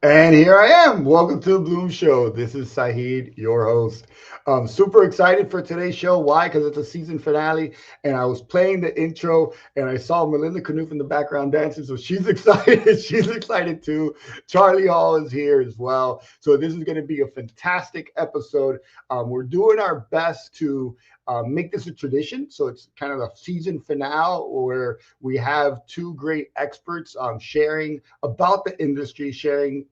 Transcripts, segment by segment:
And here I am. Welcome to the Bloom Show. This is Saeed, your host. I'm super excited for today's show. Why? Because it's a season finale, and I was playing the intro, and I saw Melinda Knuth in the background dancing, so she's excited. She's excited too. Charlie Hall is here as well. So this is going to be a fantastic episode. We're doing our best to make this a tradition. So it's kind of a season finale where we have two great experts sharing about the industry, sharing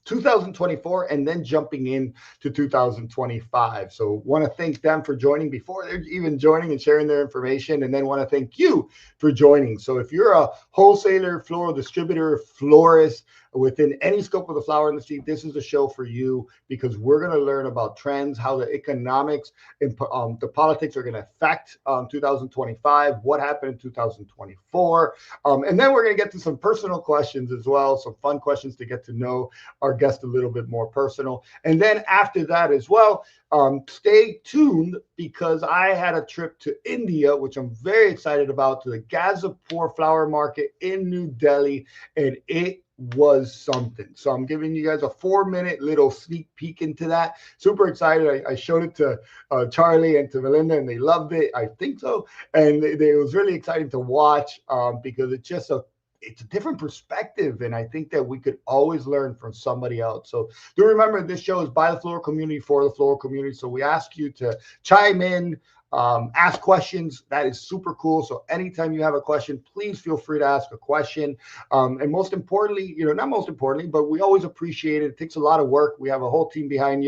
2024 and then jumping in to 2025. So want to thank them for joining before they're even joining and sharing their information, and then want to thank you for joining. So if you're a wholesaler, floral distributor, florist within any scope of the flower industry, this is the show for you, because we're going to learn about trends, how the economics and the politics are going to affect 2025, what happened in 2024, and then we're going to get to some personal questions as well, some fun questions to get to know our guest a little bit more personal. And then after that as well, stay tuned, because I had a trip to India, which I'm very excited about, to the Ghazipur flower market in New Delhi, and it was something. So I'm giving you guys a 4-minute little sneak peek into that. Super excited. I showed it to Charlie and to Melinda, and they loved it. I think so. And it was really exciting to watch because it's a different perspective, and I think that we could always learn from somebody else. So do remember, this show is by the floral community for the floral community. So we ask you to chime in, ask questions. That is super cool. So anytime you have a question, please feel free to ask a question. And most importantly, not most importantly, but we always appreciate it. It takes a lot of work. We have a whole team behind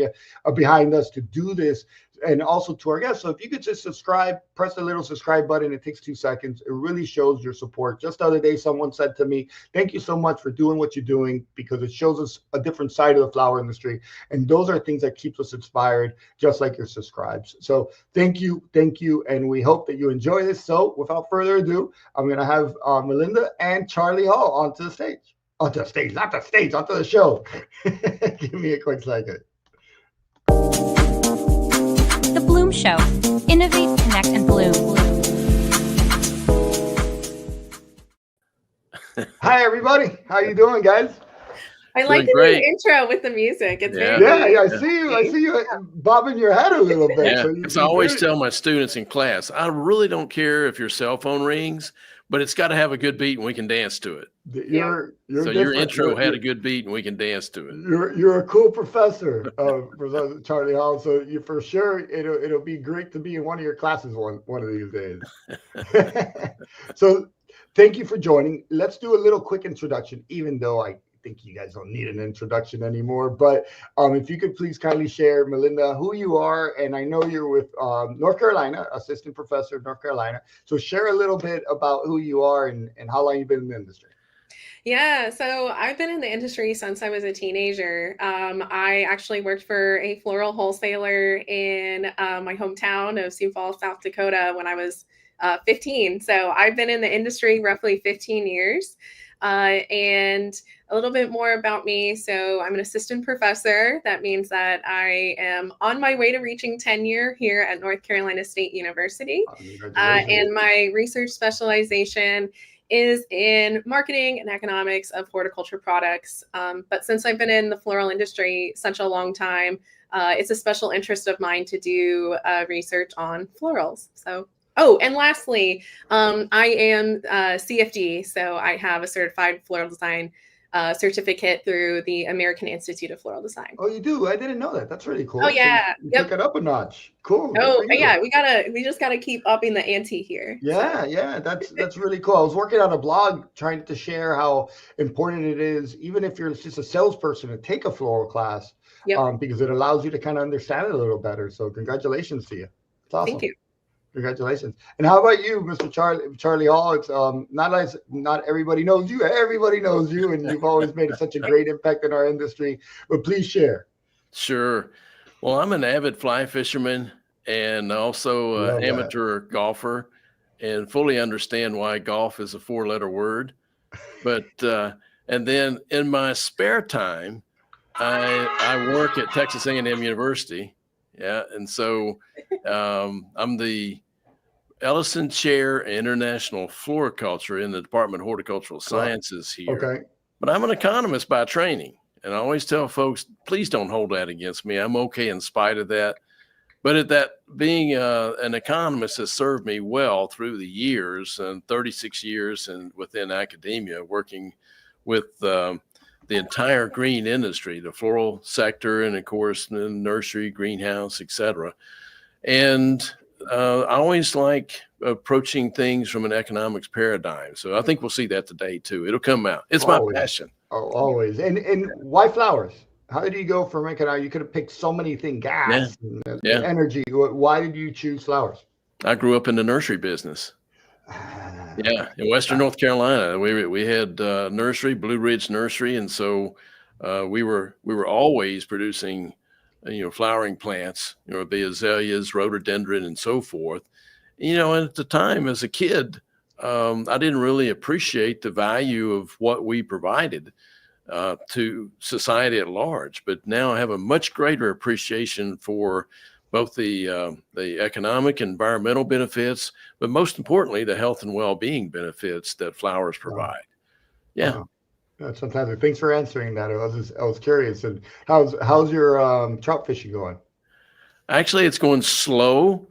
us to do this. And also to our guests. So if you could just subscribe, press the little subscribe button. It takes 2 seconds. It really shows your support. Just the other day, someone said to me, thank you so much for doing what you're doing, because it shows us a different side of the flower industry. And those are things that keeps us inspired, just like your subscribes. So thank you. And we hope that you enjoy this. So without further ado, I'm going to have Melinda and Charlie Hall onto the stage. Onto the stage, not the stage, onto the show. Give me a quick second. The Bloom Show. Innovate, connect, and bloom. Hi, everybody. How you doing, guys? I like the new intro with the music. It's very I see you bobbing your head a little bit. Yeah. So I always tell my students in class, I really don't care if your cell phone rings, but it's got to have a good beat and we can dance to it. Your intro had a good beat and we can dance to it. You're a cool professor, Professor Charlie Hall. So you for sure it'll be great to be in one of your classes one of these days. So thank you for joining. Let's do a little quick introduction, even though I think you guys don't need an introduction anymore. But if you could please kindly share, Melinda, who you are. And I know you're with North Carolina, assistant professor of North Carolina. So share a little bit about who you are and how long you've been in the industry. Yeah, so I've been in the industry since I was a teenager. I actually worked for a floral wholesaler in my hometown of Sioux Falls, South Dakota when I was 15. So I've been in the industry roughly 15 years. And a little bit more about me. So I'm an assistant professor. That means that I am on my way to reaching tenure here at North Carolina State University. And my research specialization is in marketing and economics of horticulture products. But since I've been in the floral industry such a long time, it's a special interest of mine to do research on florals. Oh, and lastly, I am CFD, so I have a certified floral design certificate through the American Institute of Floral Design. Oh, you do? I didn't know that. That's really cool. Oh yeah, so took it up a notch. Cool. Oh yeah, we just gotta keep upping the ante here. Yeah, that's really cool. I was working on a blog trying to share how important it is, even if you're just a salesperson, to take a floral class, because it allows you to kind of understand it a little better. So congratulations to you. It's awesome. Thank you. Congratulations. And how about you, Mr. Charlie Hall? It's not everybody knows you. Everybody knows you, and you've always made such a great impact in our industry. But please share. Sure. Well, I'm an avid fly fisherman and also an amateur golfer, and fully understand why golf is a 4-letter word. But and then in my spare time, I work at Texas A&M University. Yeah, and so I'm the Ellison Chair in International Floriculture in the Department of Horticultural Sciences here. Okay. But I'm an economist by training. And I always tell folks, please don't hold that against me. I'm okay in spite of that. But at that, being an economist has served me well through the years, and 36 years and within academia, working with the entire green industry, the floral sector, and of course, the nursery, greenhouse, etc. And I always like approaching things from an economics paradigm. So I think we'll see that today too. It'll come out. It's my passion. Oh, always. And why flowers? How did you go from economics? You could have picked so many things, gas, and energy. Why did you choose flowers? I grew up in the nursery business. Yeah, in Western North Carolina, we had nursery, Blue Ridge Nursery, and so we were always producing, flowering plants, the azaleas, rhododendron, and so forth. And at the time, as a kid, I didn't really appreciate the value of what we provided to society at large. But now I have a much greater appreciation for both the economic, environmental benefits, but most importantly, the health and well-being benefits that flowers provide. Yeah. Wow. That's fantastic. Thanks for answering that. I was curious. And how's your trout fishing going? Actually, it's going slow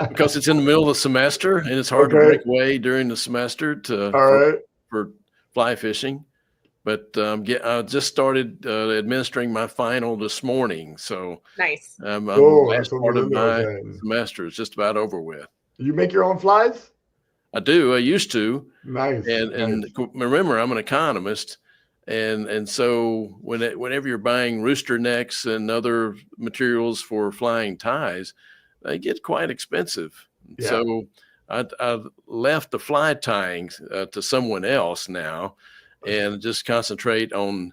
because it's in the middle of the semester, and it's hard to break away during the semester for fly fishing. But I just started administering my final this morning, so nice. The last part of my semester is just about over with. You make your own flies? I do. I used to. Nice. And remember, I'm an economist, and so whenever you're buying rooster necks and other materials for flying ties, they get quite expensive. Yeah. So I've left the fly tying to someone else now, and just concentrate on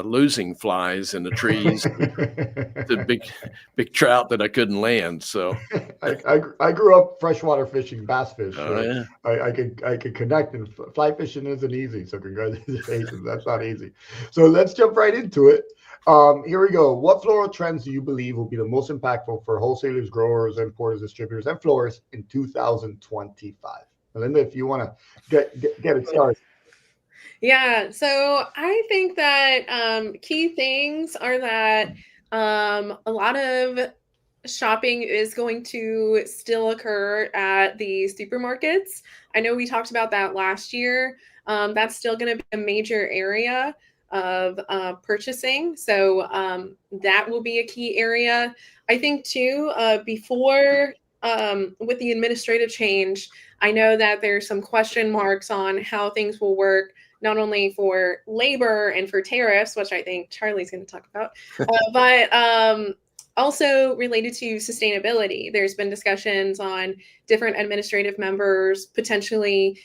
losing flies in the trees, the big trout that I couldn't land. So I grew up freshwater fishing bass fish. So yeah. I could connect, and fly fishing isn't easy. So congratulations, that's not easy. So let's jump right into it. Here we go. What floral trends do you believe will be the most impactful for wholesalers, growers, importers, distributors, and florists in 2025? Melinda, if you want to get it started. Yeah, so I think that key things are that a lot of shopping is going to still occur at the supermarkets. I know we talked about that last year. That's still going to be a major area of purchasing. So that will be a key area. I think too, before with the administrative change, I know that there's some question marks on how things will work, not only for labor and for tariffs, which I think Charlie's going to talk about, but also related to sustainability. There's been discussions on different administrative members potentially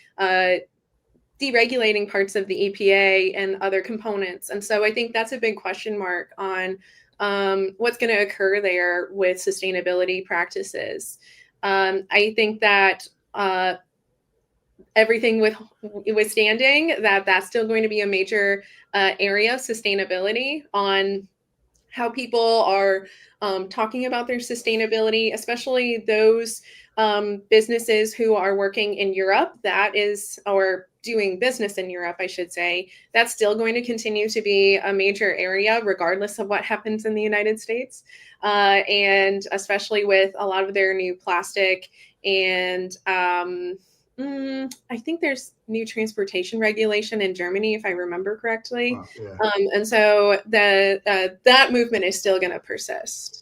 deregulating parts of the EPA and other components. And so I think that's a big question mark on what's going to occur there with sustainability practices. I think that everything withstanding that's still going to be a major area of sustainability on how people are talking about their sustainability, especially those businesses who are working in Europe, or doing business in Europe, I should say. That's still going to continue to be a major area, regardless of what happens in the United States. And especially with a lot of their new plastic and I think there's new transportation regulation in Germany, if I remember correctly. Oh, yeah. And so that movement is still going to persist.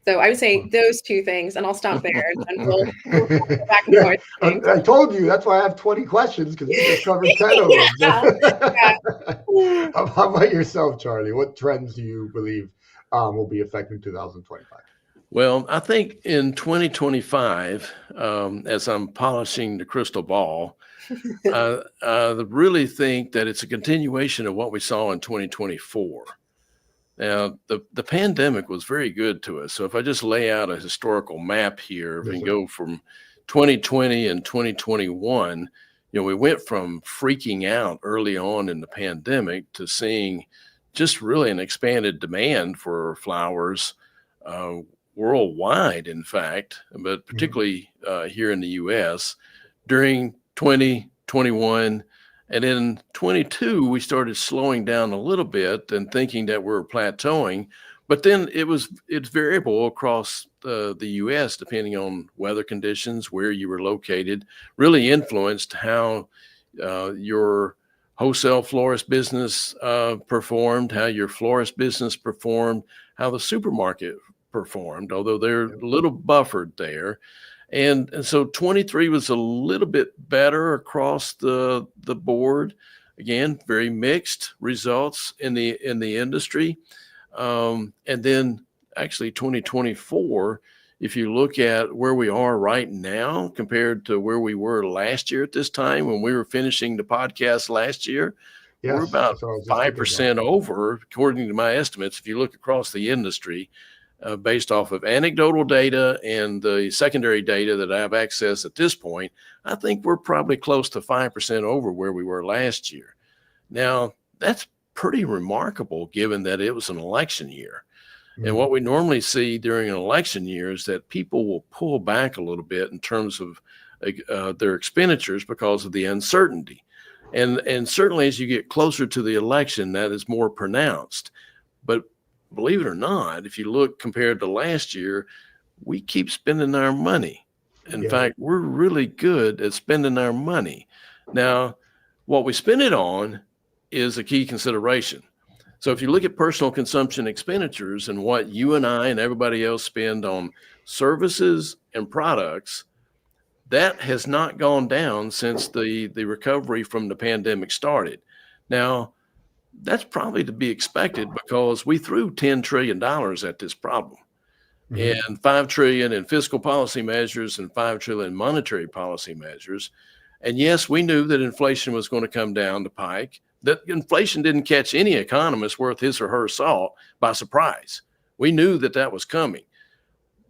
So I would say those two things, and I'll stop there, and we'll go back and forth. I told you that's why I have 20 questions, because we just covered 10 of them. Yeah. How about yourself, Charlie? What trends do you believe will be affecting 2025? Well, I think in 2025, as I'm polishing the crystal ball, I really think that it's a continuation of what we saw in 2024. Now, the pandemic was very good to us. So if I just lay out a historical map here, we can go from 2020 and 2021, we went from freaking out early on in the pandemic to seeing just really an expanded demand for flowers worldwide, in fact, but particularly here in the U.S. during 2021 And in 22, we started slowing down a little bit and thinking that we were plateauing. But then it's variable across the U.S. depending on weather conditions, where you were located, really influenced how your wholesale florist business performed, how your florist business performed, how the supermarket performed, although they're a little buffered there. And so 23 was a little bit better across the board. Again, very mixed results in the industry. And then actually 2024, if you look at where we are right now compared to where we were last year at this time when we were finishing the podcast last year, we're about 5% over, according to my estimates. If you look across the industry, based off of anecdotal data and the secondary data that I have access at this point, I think we're probably close to 5% over where we were last year. Now, that's pretty remarkable given that it was an election year. And what we normally see during an election year is that people will pull back a little bit in terms of their expenditures because of the uncertainty. And certainly as you get closer to the election, that is more pronounced. But believe it or not, if you look compared to last year, we keep spending our money. In fact, we're really good at spending our money. Now, what we spend it on is a key consideration. So if you look at personal consumption expenditures and what you and I and everybody else spend on services and products, that has not gone down since the recovery from the pandemic started. Now, that's probably to be expected because we threw $10 trillion at this problem and $5 trillion in fiscal policy measures and $5 trillion in monetary policy measures. And yes, we knew that inflation was going to come down the pike. That inflation didn't catch any economist worth his or her salt by surprise. We knew that that was coming,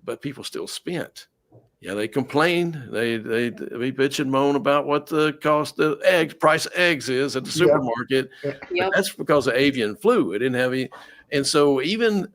but people still spent. Yeah, they complained. They bitch and moan about what the cost of price of eggs is at the supermarket. But that's because of avian flu. It didn't have any. And so even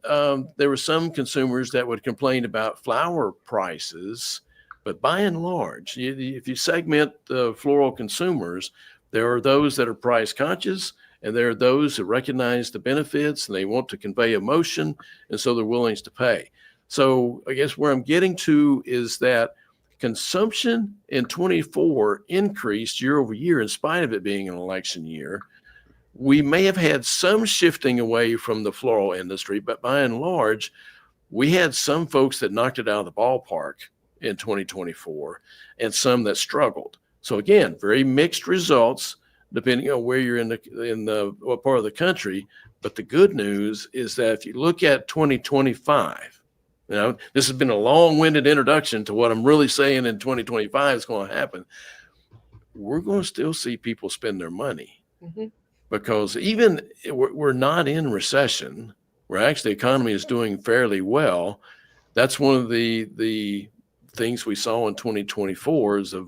there were some consumers that would complain about flower prices, but by and large, if you segment the floral consumers, there are those that are price conscious, and there are those that recognize the benefits and they want to convey emotion, and so they're willing to pay. So I guess where I'm getting to is that consumption in 24 increased year over year in spite of it being an election year. We may have had some shifting away from the floral industry, but by and large, we had some folks that knocked it out of the ballpark in 2024 and some that struggled. So again, very mixed results depending on where you're in the what part of the country. But the good news is that if you look at 2025, you know, this has been a long-winded introduction to what I'm really saying in 2025 is going to happen. We're going to still see people spend their money because even we're not in recession. We're actually, the economy is doing fairly well. That's one of the things we saw in 2024 is a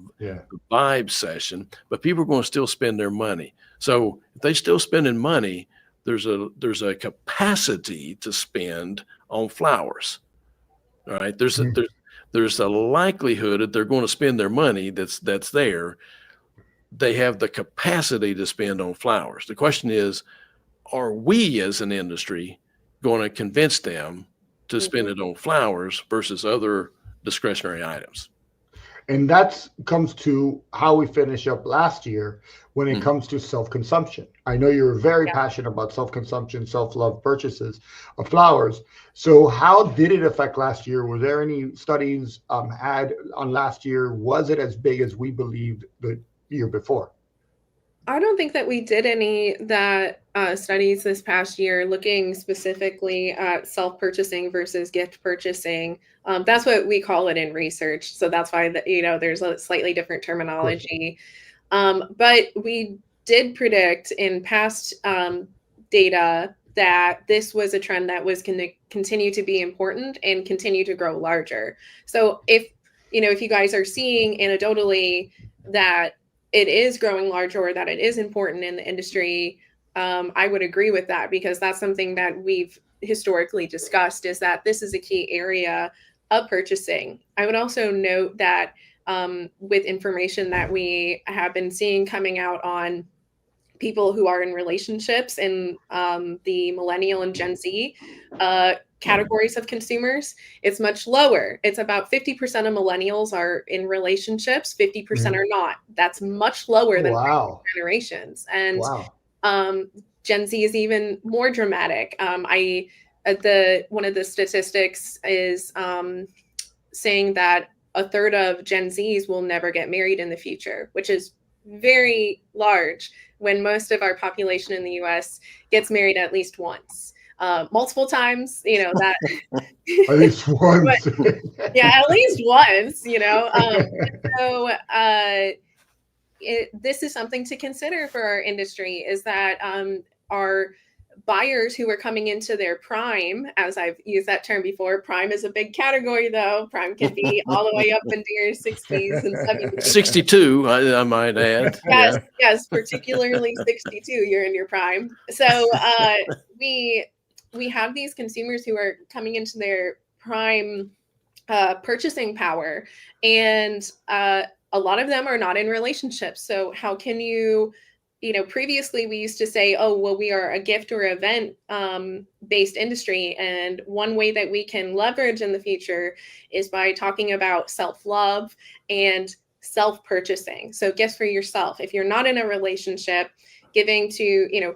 vibe session, but people are going to still spend their money. So if they still spending money, there's a capacity to spend on flowers. All right. There's a likelihood that they're going to spend their money that's there. They have the capacity to spend on flowers. The question is, are we as an industry going to convince them to spend it on flowers versus other discretionary items? And that comes to how we finish up last year when it comes to self-consumption. I know you're very passionate about self-consumption, self-love purchases of flowers. So how did it affect last year? Were there any studies had on last year? Was it as big as we believed the year before? I don't think that we did any studies this past year looking specifically at self-purchasing versus gift purchasing. That's what we call it in research. So that's why there's a slightly different terminology. But we did predict in past data that this was a trend that was going to continue to be important and continue to grow larger. So if you guys are seeing anecdotally that it is growing larger or that it is important in the industry, I would agree with that because that's something that we've historically discussed is that this is a key area of purchasing. I would also note that with information that we have been seeing coming out on people who are in relationships in the millennial and Gen Z categories of consumers, it's much lower. It's about 50% of millennials are in relationships, 50% are not. That's much lower than generations. And Gen Z is even more dramatic. One of the statistics is saying that a third of Gen Zs will never get married in the future, which is very large when most of our population in the US gets married at least once. Multiple times, that at least once. But, yeah, at least once, so this is something to consider for our industry, is that our buyers who are coming into their prime, as I've used that term before, prime is a big category though. Prime can be all the way up into your 60s and 70s. 62, I might add. Yes, particularly 62, you're in your prime. So we have these consumers who are coming into their prime purchasing power, and a lot of them are not in relationships. So how can you previously we used to say, oh, well, we are a gift or event based industry. And one way that we can leverage in the future is by talking about self-love and self-purchasing. So gifts for yourself. If you're not in a relationship, giving to,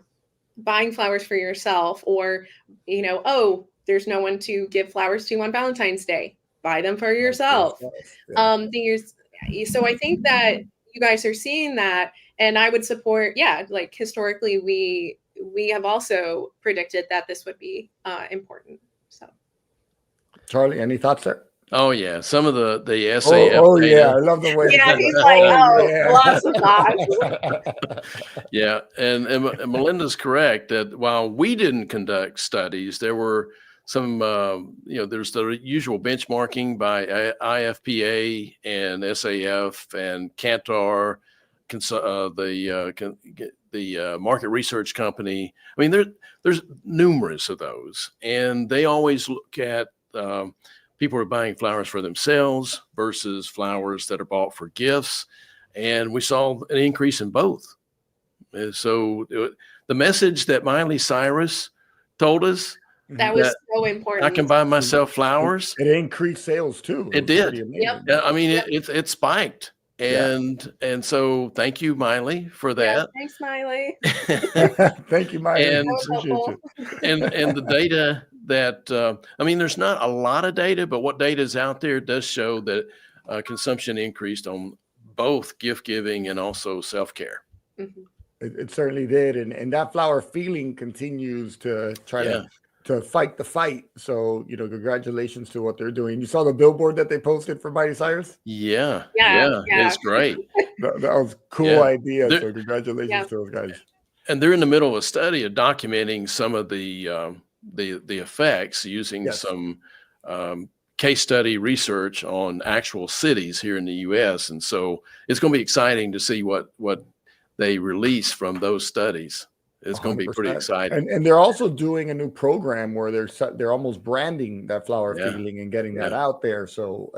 buying flowers for yourself, or, oh, there's no one to give flowers to on Valentine's Day, buy them for yourself. So I think that you guys are seeing that. And I would support, like historically, we have also predicted that this would be important. So, Charlie, any thoughts there? Oh yeah, some of the SAF. Oh yeah, I love the way. Yeah, he's like, lots of thoughts. Yeah, and Melinda's correct that while we didn't conduct studies, there were some, there's the usual benchmarking by IFPA and SAF and Kantar. The market research company. I mean, there's numerous of those, and they always look at people who are buying flowers for themselves versus flowers that are bought for gifts, and we saw an increase in both. And so the message that Miley Cyrus told us, that was so important. I can buy myself flowers. It increased sales too. It did. Yep. I mean, it spiked. And so thank you, Miley, for that. Yeah, thanks, Miley. Thank you, Miley. And the data that there's not a lot of data, but what data is out there does show that consumption increased on both gift giving and also self-care. Mm-hmm. It certainly did, and that flower feeling continues to try to fight the fight. So, congratulations to what they're doing. You saw the billboard that they posted for Miley Cyrus? Yeah. It's great. That was a cool idea. So congratulations to those guys. And they're in the middle of a study of documenting some of the effects using some case study research on actual cities here in the U.S. And so it's going to be exciting to see what they release from those studies. It's 100%. Going to be pretty exciting. And they're also doing a new program where they're almost branding that flower feeling and getting that out there. So,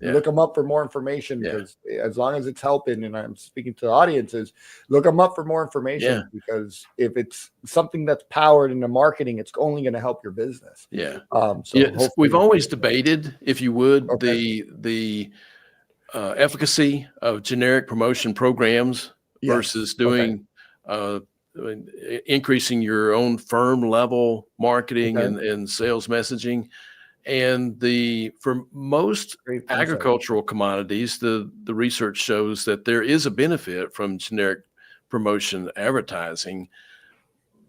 look them up for more information, because as long as it's helping, and I'm speaking to the audiences, look them up for more information, because if it's something that's powered into marketing, it's only going to help your business. We've always debated, if you would, the efficacy of generic promotion programs versus doing increasing your own firm level marketing and sales messaging. And for most agricultural commodities, the research shows that there is a benefit from generic promotion advertising,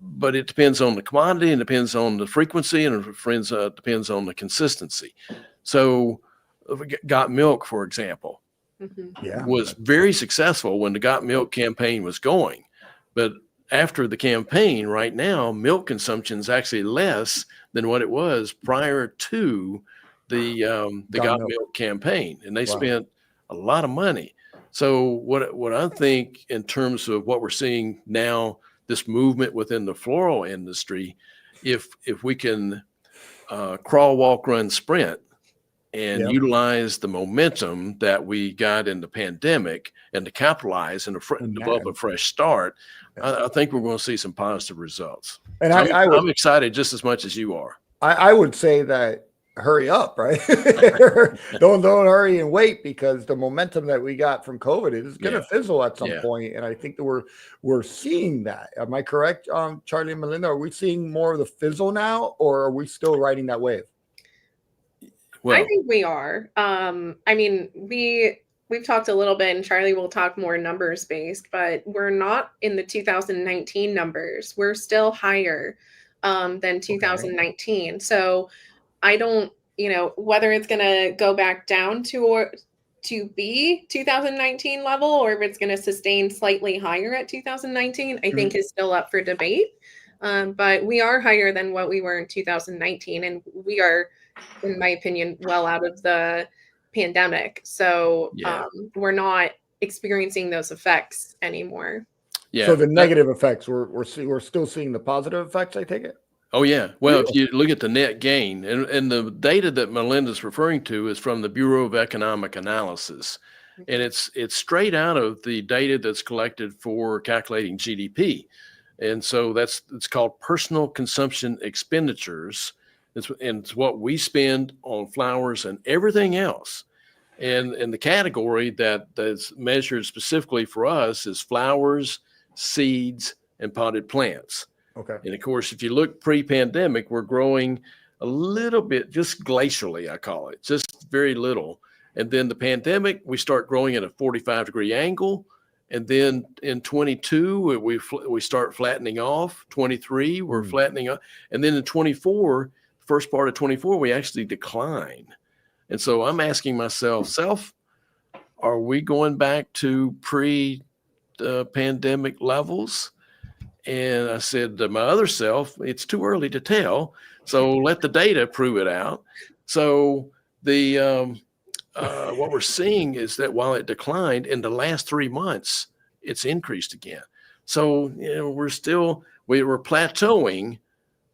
but it depends on the commodity, and depends on the frequency, and it depends on the consistency. So Got Milk, for example, was very successful when the Got Milk campaign was going. But after the campaign, right now, milk consumption is actually less than what it was prior to the Got Milk campaign, and they spent a lot of money. So what I think in terms of what we're seeing now, this movement within the floral industry, if we can crawl, walk, run, sprint, and utilize the momentum that we got in the pandemic and to capitalize and develop a fresh start, I think we're going to see some positive results. And so I'm excited just as much as you are. I would say that hurry up, right? don't hurry and wait, because the momentum that we got from COVID is going to fizzle at some point. And I think that we're seeing that. Am I correct, Charlie and Melinda? Are we seeing more of the fizzle now, or are we still riding that wave? Well, I think we are. I mean, we've talked a little bit, and Charlie will talk more numbers based, but we're not in the 2019 numbers. We're still higher than 2019. Okay. So I don't, whether it's going to go back down to be 2019 level, or if it's going to sustain slightly higher at 2019, I think is still up for debate. But we are higher than what we were in 2019, and we are, in my opinion, well out of the pandemic. So we're not experiencing those effects anymore. Yeah. So the negative effects, we're still seeing the positive effects, I take it? Oh, yeah. Well, if you look at the net gain, and the data that Melinda's referring to is from the Bureau of Economic Analysis. And it's straight out of the data that's collected for calculating GDP. And so it's called personal consumption expenditures. It's what we spend on flowers and everything else. And the category that's measured specifically for us is flowers, seeds, and potted plants. Okay. And of course, if you look pre-pandemic, we're growing a little bit, just glacially, I call it, just very little. And then the pandemic, we start growing at a 45-degree angle. And then in 22, we start flattening off. 23, we're flattening up. And then in 24, first part of 24, we actually decline. And so I'm asking myself, are we going back to pre-pandemic levels? And I said to my other self, it's too early to tell. So let the data prove it out. So what we're seeing is that while it declined in the last 3 months, it's increased again. So, we're plateauing,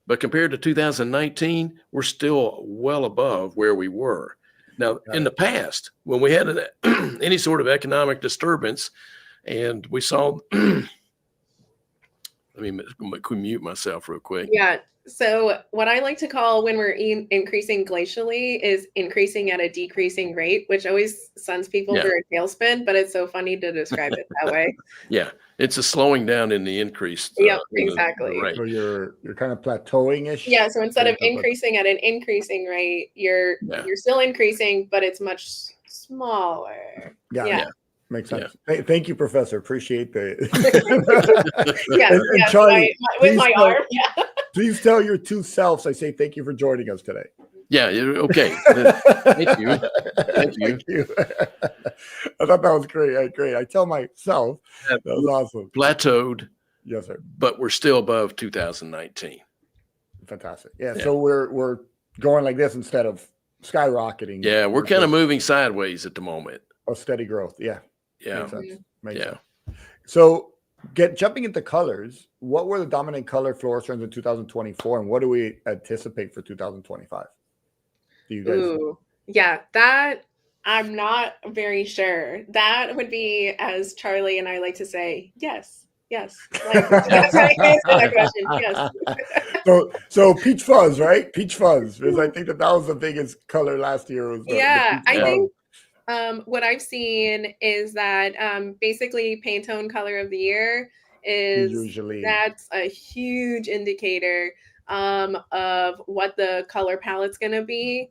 but compared to 2019, we're still well above where we were. Now, in the past, when we had any sort of economic disturbance, and we saw, let me mute myself real quick. Yeah. So what I like to call when we're increasing glacially is increasing at a decreasing rate, which always sends people for a tailspin, but it's so funny to describe it that way. Yeah. It's a slowing down in the increase. Yeah, exactly. Right. So you're kind of plateauing-ish. Yeah. So instead of increasing at an increasing rate, you're still increasing, but it's much smaller. Yeah. Makes sense. Yeah. Thank you, Professor. Appreciate the. Charlie, with my arm. Yeah. Please tell your two selves I say thank you for joining us today. Yeah. Okay. Thank you. Thank you. I thought that was great. Great. I tell myself that was awesome. Plateaued. Yes, sir. But we're still above 2019. Fantastic. Yeah. So we're going like this instead of skyrocketing. Yeah. We're kind of moving sideways at the moment. A steady growth. Yeah. Yeah. Makes sense. So jumping into colors, what were the dominant color florist trends in 2024, and what do we anticipate for 2025? Do you guys know? Yeah, that I'm not very sure. That would be, as Charlie and I like to say, yes. Like, that's how I answer that question. Yes. So peach fuzz, right? Peach fuzz. Because I think that was the biggest color last year. Was I think what I've seen is that basically Pantone color of the year that's a huge indicator of what the color palette's going to be.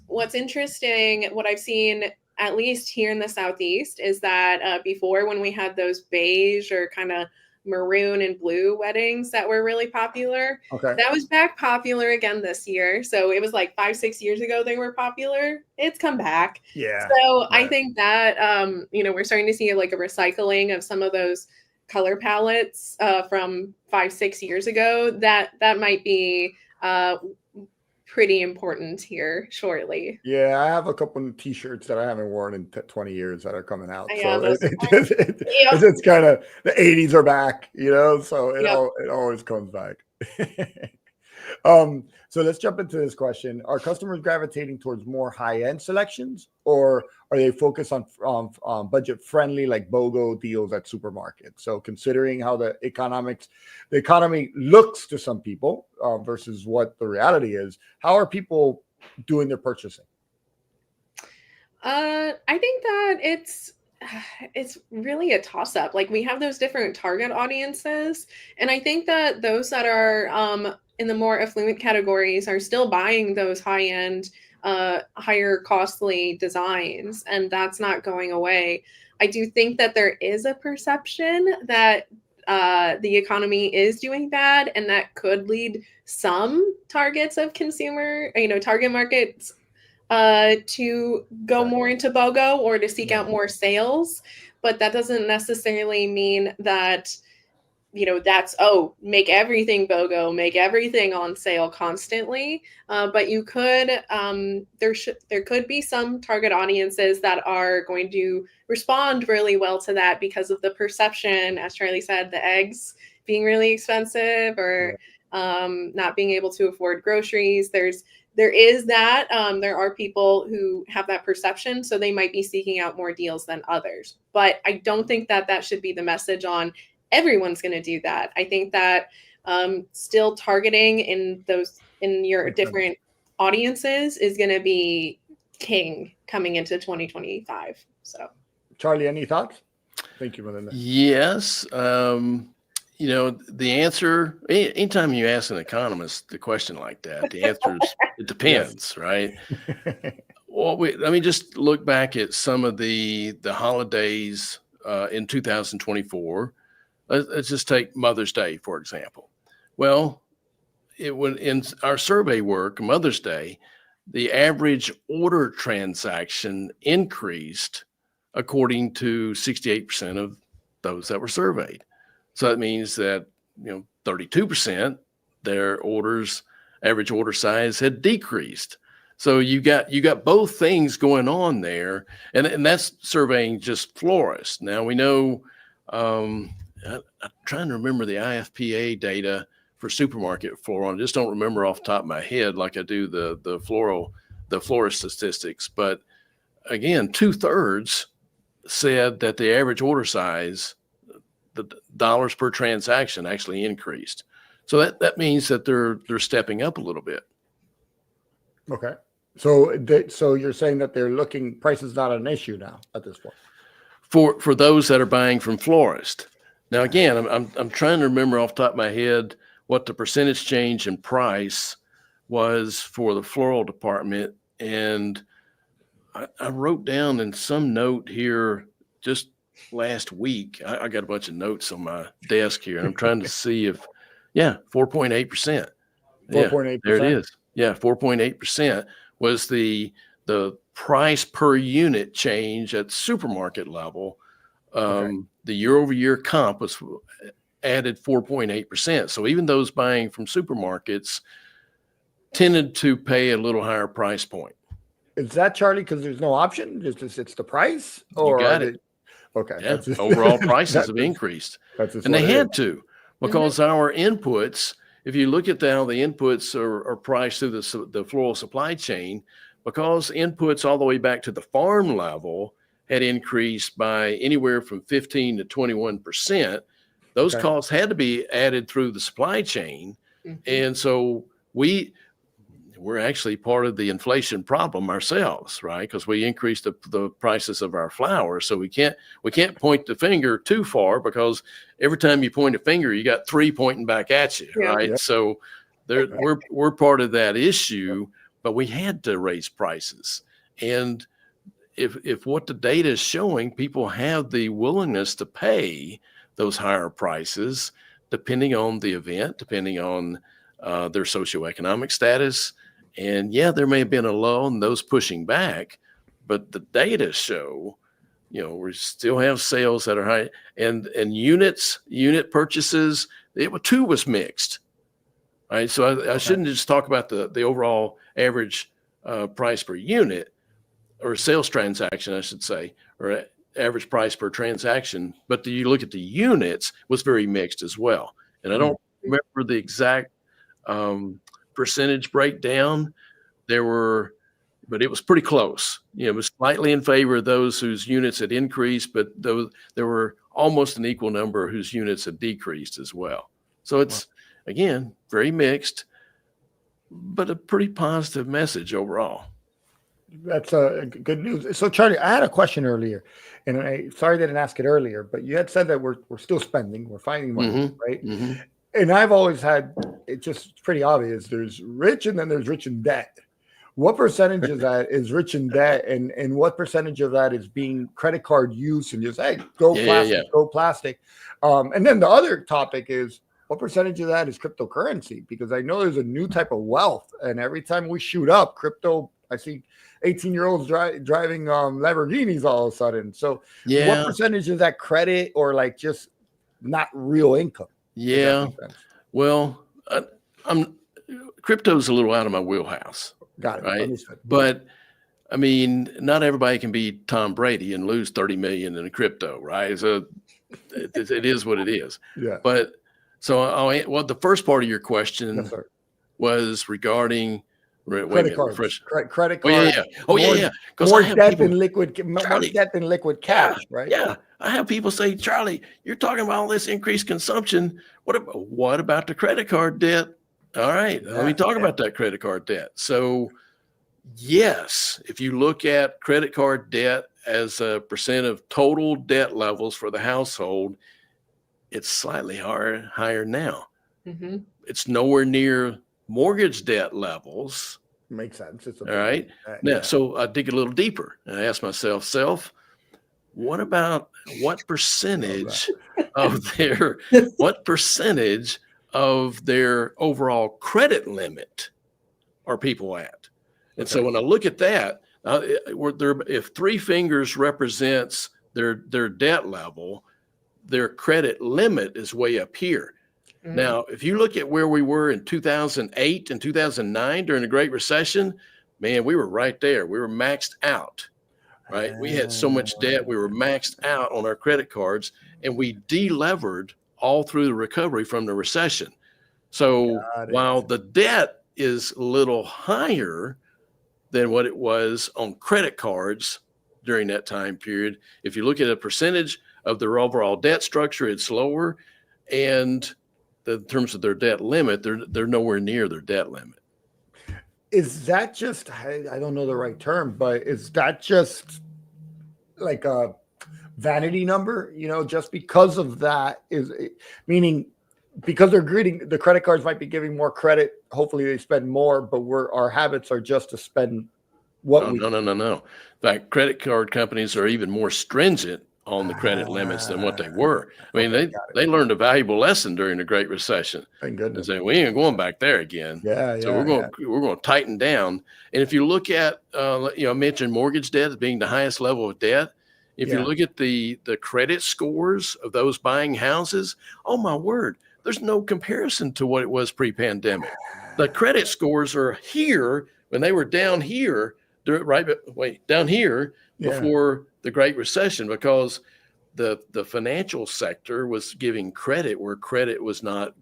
What's interesting, what I've seen, at least here in the Southeast, is that before, when we had those beige or kind of maroon and blue weddings that were really popular, that was back popular again this year. So it was like 5-6 years ago they were popular. It's come back. So I think that we're starting to see like a recycling of some of those color palettes from 5-6 years ago. That might be pretty important here shortly. Yeah, I have a couple of t-shirts that I haven't worn in 20 years that are coming out. So it's kind of, the 80s are back, so it always comes back. So let's jump into this question. Are customers gravitating towards more high-end selections, or are they focused on budget-friendly, like BOGO deals at supermarkets? So considering how the economy looks to some people versus what the reality is, how are people doing their purchasing? I think that it's really a toss up. Like we have those different target audiences, and I think that those that are in the more affluent categories are still buying those high end, higher costly designs, and that's not going away. I do think that there is a perception that the economy is doing bad, and that could lead some targets of target markets to go more into BOGO or to seek out more sales. But that doesn't necessarily mean that, that's, make everything BOGO, make everything on sale constantly. But you could, there could be some target audiences that are going to respond really well to that because of the perception, as Charlie said, the eggs being really expensive, or not being able to afford groceries. There is that. There are people who have that perception, so they might be seeking out more deals than others. But I don't think that that should be the message on everyone's going to do that. I think that still targeting in your different audiences is going to be king coming into 2025. So, Charlie, any thoughts? Thank you, Melinda. Yes. The answer, anytime you ask an economist the question like that, the answer is it depends, right? Well, let me just look back at some of the holidays in 2024. Let's just take Mother's Day, for example. Well, in our survey work, Mother's Day, the average order transaction increased according to 68% of those that were surveyed. So that means that 32% their average order size had decreased. So you got both things going on there, and that's surveying just florists. Now we know I'm trying to remember the IFPA data for supermarket floral. I just don't remember off the top of my head like I do the florist statistics. But again, 2/3 said that the average order size, the dollars per transaction, actually increased. So that means that they're stepping up a little bit. Okay. So you're saying that price is not an issue now at this point for those that are buying from florist. Now again, I'm trying to remember off the top of my head what the percentage change in price was for the floral department, and I wrote down in some note here just last week. I got a bunch of notes on my desk here, and I'm trying to see if 4.8%. 4.8%. There it is. 4.8% was the price per unit change at supermarket level. The year-over-year comp was added 4.8%. So even those buying from supermarkets tended to pay a little higher price point. Is that, Charlie, because there's no option? It's the price? Or you got it. Okay. Yeah. Overall prices have increased. And they had to, because our inputs, if you look at how the inputs are priced through the floral supply chain, because inputs all the way back to the farm level had increased by anywhere from 15 to 21%, those costs had to be added through the supply chain. And so we're actually part of the inflation problem ourselves, right? Because we increased the prices of our flowers. So we can't point the finger too far, because every time you point a finger, you got three pointing back at you, right? Yep. So we're part of that issue, but we had to raise prices. And if what the data is showing, people have the willingness to pay those higher prices, depending on the event, depending on their socioeconomic status. And there may have been a lull in those pushing back, but the data show, we still have sales that are high, and unit purchases, it too was mixed. Right. So I shouldn't just talk about the overall average price per unit, or sales transaction, I should say, or average price per transaction. But you look at the units, was very mixed as well. And I don't remember the exact percentage breakdown, but it was pretty close. It was slightly in favor of those whose units had increased, but there were almost an equal number whose units had decreased as well. So it's, again, very mixed, but a pretty positive message overall. That's good news. So, Charlie, I had a question earlier, and sorry I didn't ask it earlier, but you had said that we're still spending, we're finding money, right? And I've always had it just pretty obvious. There's rich, and then there's rich in debt. What percentage of that is rich in debt, and what percentage of that is being credit card use and just, hey, go plastic? And then the other topic is, what percentage of that is cryptocurrency? Because I know there's a new type of wealth, and every time we shoot up crypto, I see 18-year-olds driving Lamborghinis all of a sudden. So what percentage is that credit or like just not real income? Yeah. Well, crypto's a little out of my wheelhouse. Got it. Right. But I mean, not everybody can be Tom Brady and lose 30 million in crypto, right? So it is what it is. Yeah. But so the first part of your question was regarding credit cards. Credit cards. Oh yeah. More debt than liquid cash, right? Yeah. I have people say, Charlie, you're talking about all this increased consumption. What about the credit card debt? All right, let me talk about that credit card debt. So, yes, if you look at credit card debt as a percent of total debt levels for the household, it's slightly higher now. It's nowhere near mortgage debt levels. Makes sense. All right. Now, so I dig a little deeper and I ask myself, what percentage of their overall credit limit are people at? And so when I look at that, if 3 fingers represents their debt level, their credit limit is way up here. Now, if you look at where we were in 2008 and 2009 during the Great Recession, man, we were right there. We were maxed out, right? We had so much debt. We were maxed out on our credit cards, and we delevered all through the recovery from the recession. So while the debt is a little higher than what it was on credit cards during that time period, if you look at a percentage of their overall debt structure, it's lower. And in terms of their debt limit, they're nowhere near their debt limit. Is that just, I don't know the right term, but is that just like a vanity number, just because of that, meaning because they're greeting, the credit cards might be giving more credit. Hopefully they spend more, but our habits are just to spend No. In fact, credit card companies are even more stringent on the credit limits than what they were. I mean, they learned a valuable lesson during the Great Recession. Thank goodness. And say, we ain't going back there again. So we're going to tighten down. And if you look at, I mentioned mortgage debt as being the highest level of debt. If you look at the credit scores of those buying houses, oh my word, there's no comparison to what it was pre-pandemic. The credit scores are here when they were down here, down here before the Great Recession, because the financial sector was giving credit where credit was not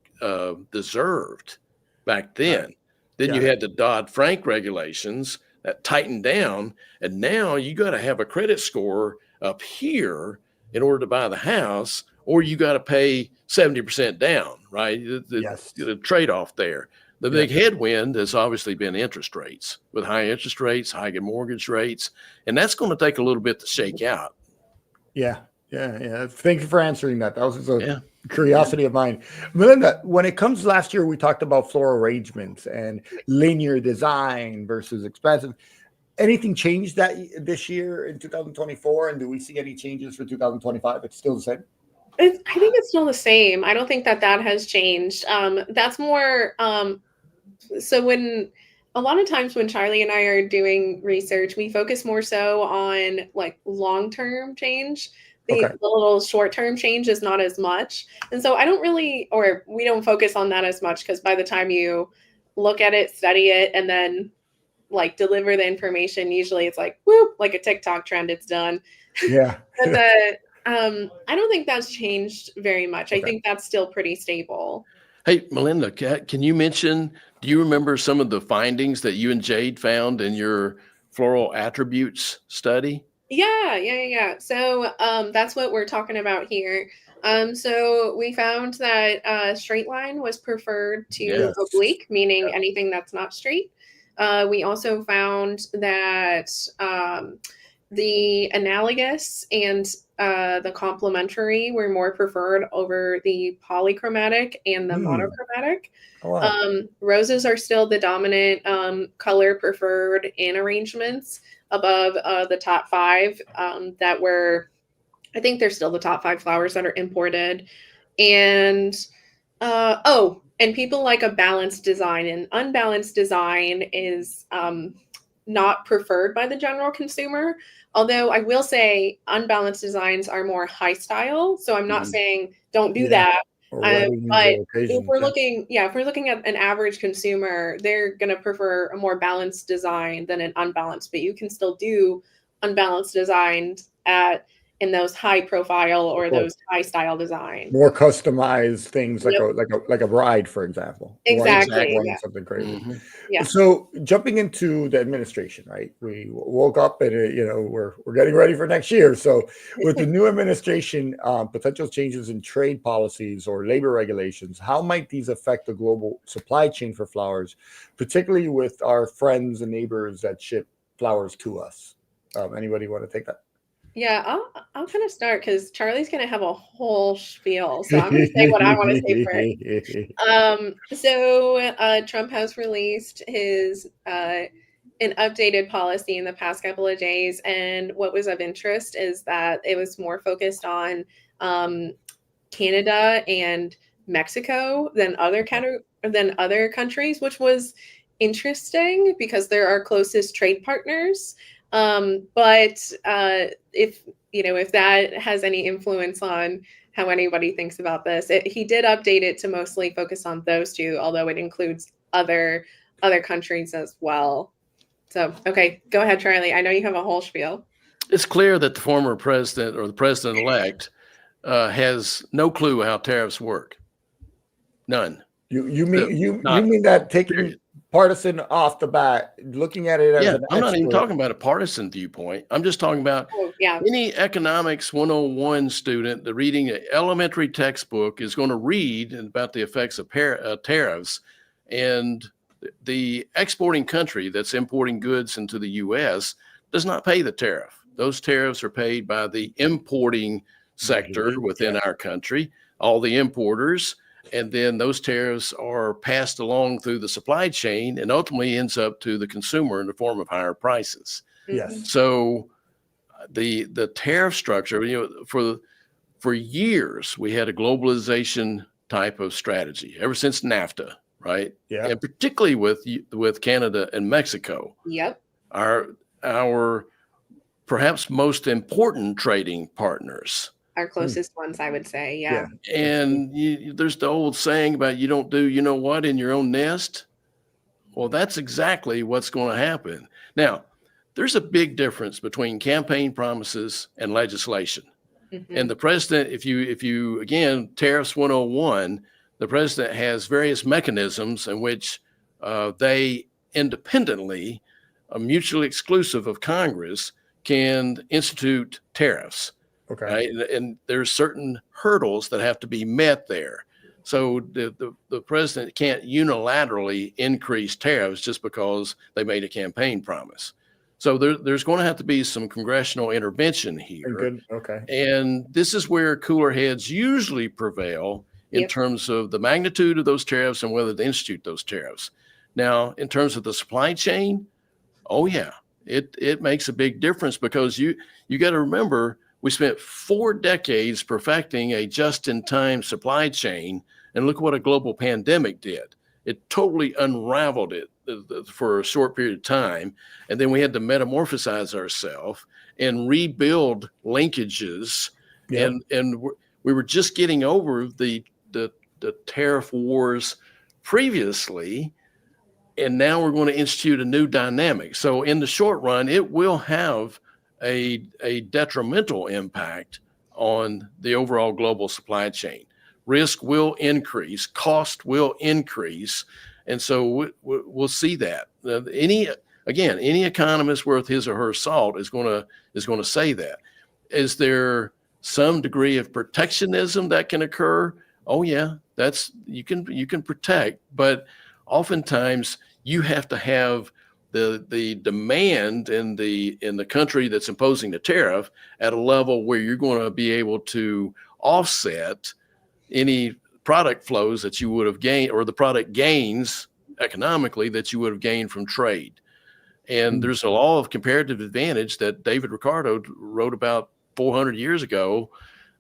deserved back then. Then you had the Dodd-Frank regulations that tightened down, and now you got to have a credit score up here in order to buy the house, or you got to pay 70% down, right? The trade-off there. The big headwind has obviously been interest rates. With high interest rates, high mortgage rates, and that's going to take a little bit to shake out. Yeah. Thank you for answering that. That was a curiosity of mine. Melinda, when it comes last year, we talked about floral arrangements and linear design versus expansive. Anything changed this year in 2024? And do we see any changes for 2025? It's still the same? I think it's still the same. I don't think that has changed. That's more, so when a lot of times when Charlie and I are doing research, we focus more so on like long-term change. The little short-term change is not as much. And so we don't focus on that as much, because by the time you look at it, study it, and then like deliver the information, usually it's like, whoop, like a TikTok trend, it's done. Yeah. But I don't think that's changed very much. I think that's still pretty stable. Hey, Melinda, can you mention Do you remember some of the findings that you and Jade found in your floral attributes study? Yeah. So that's what we're talking about here. So we found that straight line was preferred to oblique, meaning anything that's not straight. We also found that the analogous and the complementary were more preferred over the polychromatic and the monochromatic. Oh, wow. Roses are still the dominant color preferred in arrangements above the top 5 that were, I think they're still the top 5 flowers that are imported. And and people like a balanced design. And unbalanced design is not preferred by the general consumer. Although I will say unbalanced designs are more high style. So I'm not saying don't do that. But if we're looking at an average consumer, they're going to prefer a more balanced design than an unbalanced. But you can still do unbalanced designs in those high profile or those high style designs. More customized things like a bride, for example. Exactly. Something crazy. Mm-hmm. Yeah. So jumping into the administration, right? We woke up and we're getting ready for next year. So with the new administration, potential changes in trade policies or labor regulations, how might these affect the global supply chain for flowers, particularly with our friends and neighbors that ship flowers to us? Anybody want to take that? Yeah, I'll kind of start because Charlie's going to have a whole spiel. So I'm going to say what I want to say first. So Trump has released his an updated policy in the past couple of days. And what was of interest is that it was more focused on Canada and Mexico than other countries, which was interesting because they're our closest trade partners. But if that has any influence on how anybody thinks about this, he did update it to mostly focus on those two, although it includes other countries as well. So, okay, go ahead, Charlie. I know you have a whole spiel. It's clear that the former president or the president-elect has no clue how tariffs work. None. You mean that taking partisan off the bat, looking at it as I'm not even talking about a partisan viewpoint. I'm just talking about any economics 101 student that reading an elementary textbook is going to read about the effects of tariffs, and the exporting country that's importing goods into the U.S. does not pay the tariff. Those tariffs are paid by the importing sector within our country, all the importers. And then those tariffs are passed along through the supply chain and ultimately ends up to the consumer in the form of higher prices. Yes. So the tariff structure, for years we had a globalization type of strategy ever since NAFTA, right? Yeah. And particularly with Canada and Mexico. Yep. Our perhaps most important trading partners. Our closest ones, I would say. Yeah. And there's the old saying about you don't do you know what in your own nest. Well, that's exactly what's going to happen. Now, there's a big difference between campaign promises and legislation. Mm-hmm. And the president, if you again, tariffs 101, the president has various mechanisms in which they independently, mutually exclusive of Congress, can institute tariffs. Okay. Right? And there's certain hurdles that have to be met there. So the president can't unilaterally increase tariffs just because they made a campaign promise. So there's going to have to be some congressional intervention here. Good. Okay. And this is where cooler heads usually prevail in terms of the magnitude of those tariffs and whether to institute those tariffs. Now, in terms of the supply chain, it makes a big difference because you got to remember, we spent 4 decades perfecting a just-in-time supply chain, and look what a global pandemic did. It totally unraveled it for a short period of time, and then we had to metamorphosize ourselves and rebuild linkages, and we were just getting over the tariff wars previously, and now we're going to institute a new dynamic. So in the short run, it will have a detrimental impact on the overall global supply chain. Risk will increase, cost will increase, And so we'll see that. Any economist worth his or her salt is going to say that. Is there some degree of protectionism that can occur? Oh yeah, you can protect, but oftentimes you have to have the demand in the country that's imposing the tariff at a level where you're going to be able to offset any product flows that you would have gained, or the product gains economically that you would have gained from trade. And there's a law of comparative advantage that David Ricardo wrote about 400 years ago,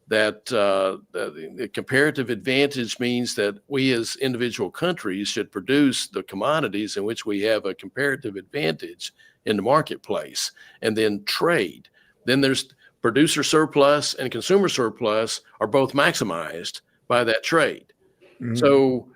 that the comparative advantage means that we as individual countries should produce the commodities in which we have a comparative advantage in the marketplace, and then trade. Then there's producer surplus and consumer surplus are both maximized by that trade. Mm-hmm. So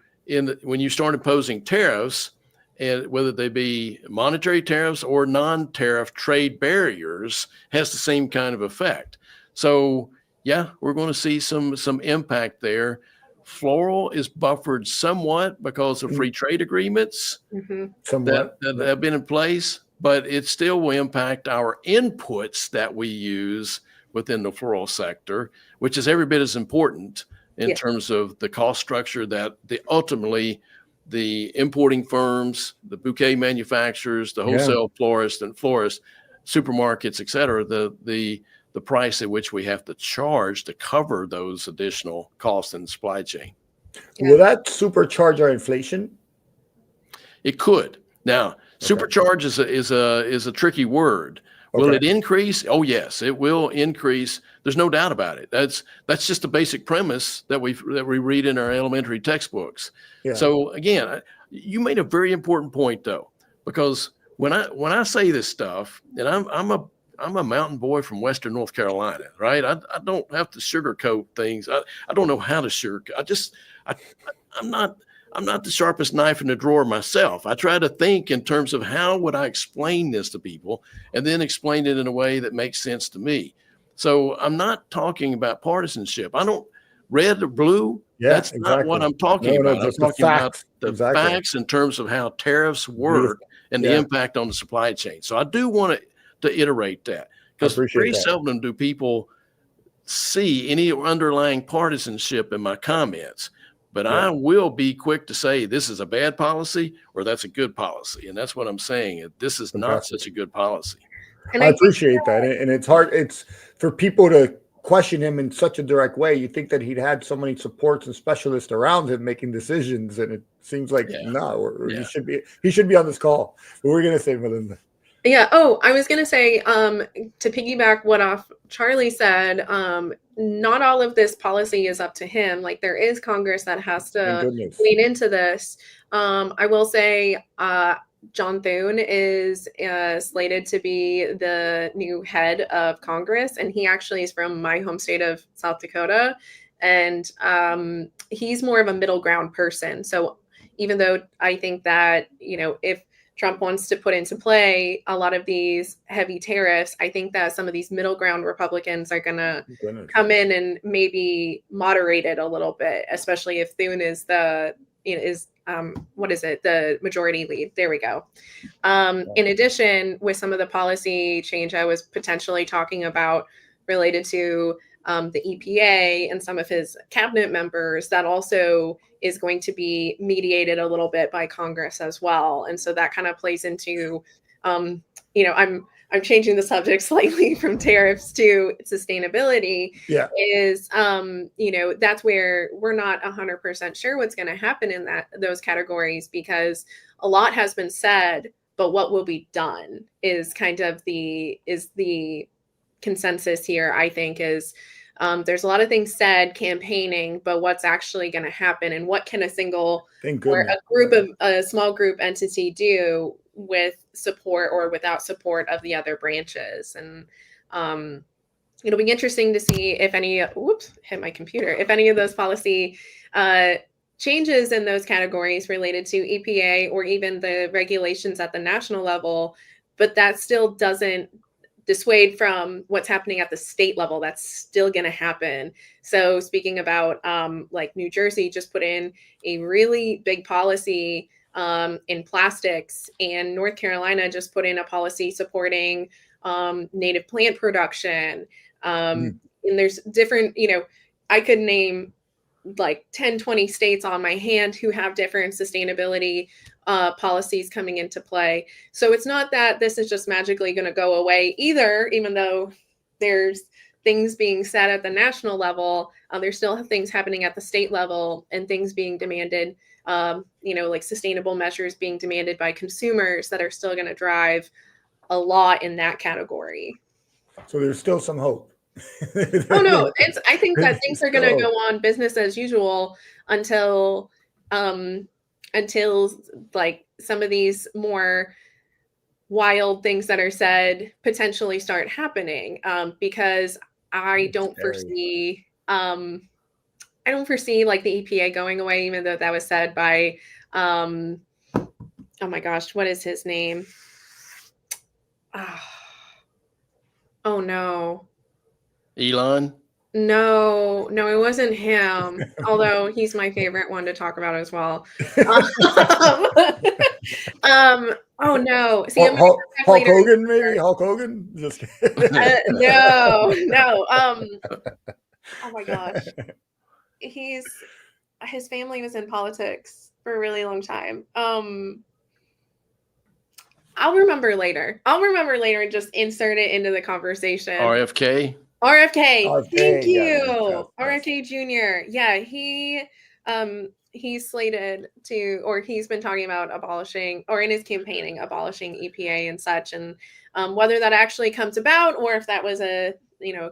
when you start imposing tariffs, and whether they be monetary tariffs or non-tariff trade barriers, has the same kind of effect. So yeah, we're going to see some impact there. Floral is buffered somewhat because of free trade agreements that have been in place, but it still will impact our inputs that we use within the floral sector, which is every bit as important in terms of the cost structure that ultimately the importing firms, the bouquet manufacturers, the wholesale florists and florists, supermarkets, et cetera, the price at which we have to charge to cover those additional costs in the supply chain. Will that supercharge our inflation? It could. Now, supercharge is a tricky word. Will it increase? Oh, yes, it will increase. There's no doubt about it. That's just a basic premise that we read in our elementary textbooks. Yeah. So again, you made a very important point though, because when I say this stuff, and I'm a mountain boy from Western North Carolina, right? I don't have to sugarcoat things. I don't know how to sugarcoat. I'm not the sharpest knife in the drawer myself. I try to think in terms of how would I explain this to people, and then explain it in a way that makes sense to me. So I'm not talking about partisanship. I don't red or blue. That's not what I'm talking about. I'm talking about the facts in terms of how tariffs work and the impact on the supply chain. So I do want to iterate that, because very seldom do people see any underlying partisanship in my comments. But I will be quick to say this is a bad policy or that's a good policy. And that's what I'm saying. This is not such a good policy. And I appreciate that. And it's hard. It's for people to question him in such a direct way. You think that he'd had so many supports and specialists around him making decisions. And it seems like, he should be on this call. What were we going to say, Melinda? Yeah. Oh, I was going to say, to piggyback what off Charlie said, not all of this policy is up to him. Like, there is Congress that has to lean into this. I will say, John Thune is slated to be the new head of Congress, and he actually is from my home state of South Dakota, and he's more of a middle ground person. So even though I think that, if Trump wants to put into play a lot of these heavy tariffs, I think that some of these middle ground Republicans are going to come in and maybe moderate it a little bit, especially if Thune is the majority lead. There we go. In addition, with some of the policy change I was potentially talking about related to the EPA and some of his cabinet members, that also is going to be mediated a little bit by Congress as well. And so that kind of plays into, I'm changing the subject slightly from tariffs to sustainability. That's where we're not 100% sure what's going to happen in those categories, because a lot has been said, but what will be done is kind of the consensus here. I think is there's a lot of things said campaigning, but what's actually going to happen, and what can a small group entity do with support or without support of the other branches. And it'll be interesting to see if any if any of those policy changes in those categories related to EPA or even the regulations at the national level, but that still doesn't dissuade from what's happening at the state level. That's still going to happen. So speaking about like New Jersey just put in a really big policy in plastics, and North Carolina just put in a policy supporting native plant production. And there's different, I could name like 10, 20 states on my hand who have different sustainability policies coming into play. So it's not that this is just magically going to go away either, even though there's things being said at the national level, there's still things happening at the state level and things being demanded, like sustainable measures being demanded by consumers that are still going to drive a lot in that category. So there's still some hope. Oh no, I think that things are going to go on business as usual until like some of these more wild things that are said potentially start happening, because I don't foresee like the EPA going away, even though that was said by oh my gosh, what is his name? Oh no. Elon? No, it wasn't him. Although he's my favorite one to talk about as well. Oh no. See, Hulk Hogan, maybe Hulk Hogan. Just no. Oh my gosh. His family was in politics for a really long time. I'll remember later and just insert it into the conversation. RFK. Thank you. RFK Jr. Yeah, he's slated to, or he's been talking about abolishing, or in his campaigning, abolishing EPA and such. And whether that actually comes about or if that was a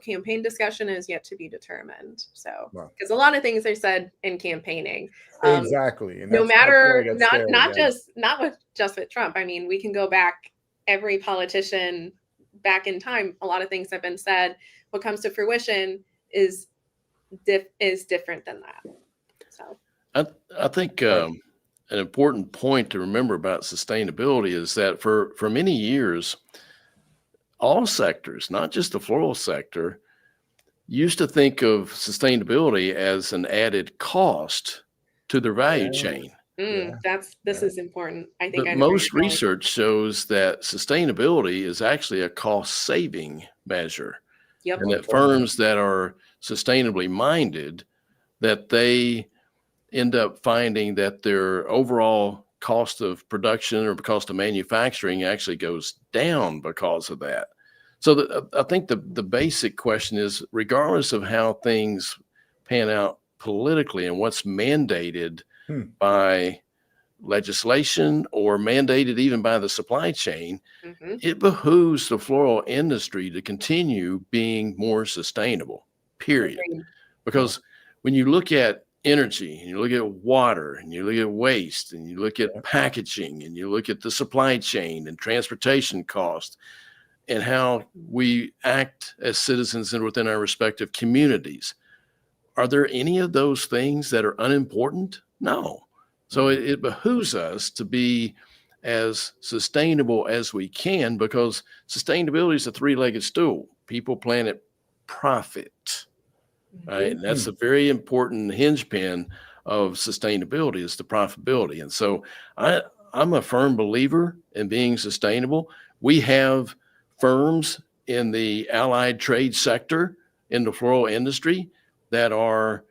campaign discussion is yet to be determined. So, because a lot of things are said in campaigning. Exactly. And no matter, not just with Trump. I mean, we can go back every politician back in time. A lot of things have been said. What comes to fruition is different than that. So I think an important point to remember about sustainability is that for many years, all sectors, not just the floral sector, used to think of sustainability as an added cost to their value chain. This is important. I think most research shows that sustainability is actually a cost-saving measure. Yep. And that firms that are sustainably minded, that they end up finding that their overall cost of production or cost of manufacturing actually goes down because of that. So I think the basic question is, regardless of how things pan out politically and what's mandated by legislation or mandated even by the supply chain, it behooves the floral industry to continue being more sustainable, period. Because when you look at energy and you look at water and you look at waste and you look at packaging and you look at the supply chain and transportation costs and how we act as citizens and within our respective communities, are there any of those things that are unimportant? No. So it behooves us to be as sustainable as we can, because sustainability is a three-legged stool: people, planet, profit. Right? And that's a very important hinge pin of sustainability, is the profitability. And so I'm a firm believer in being sustainable. We have firms in the allied trade sector in the floral industry that are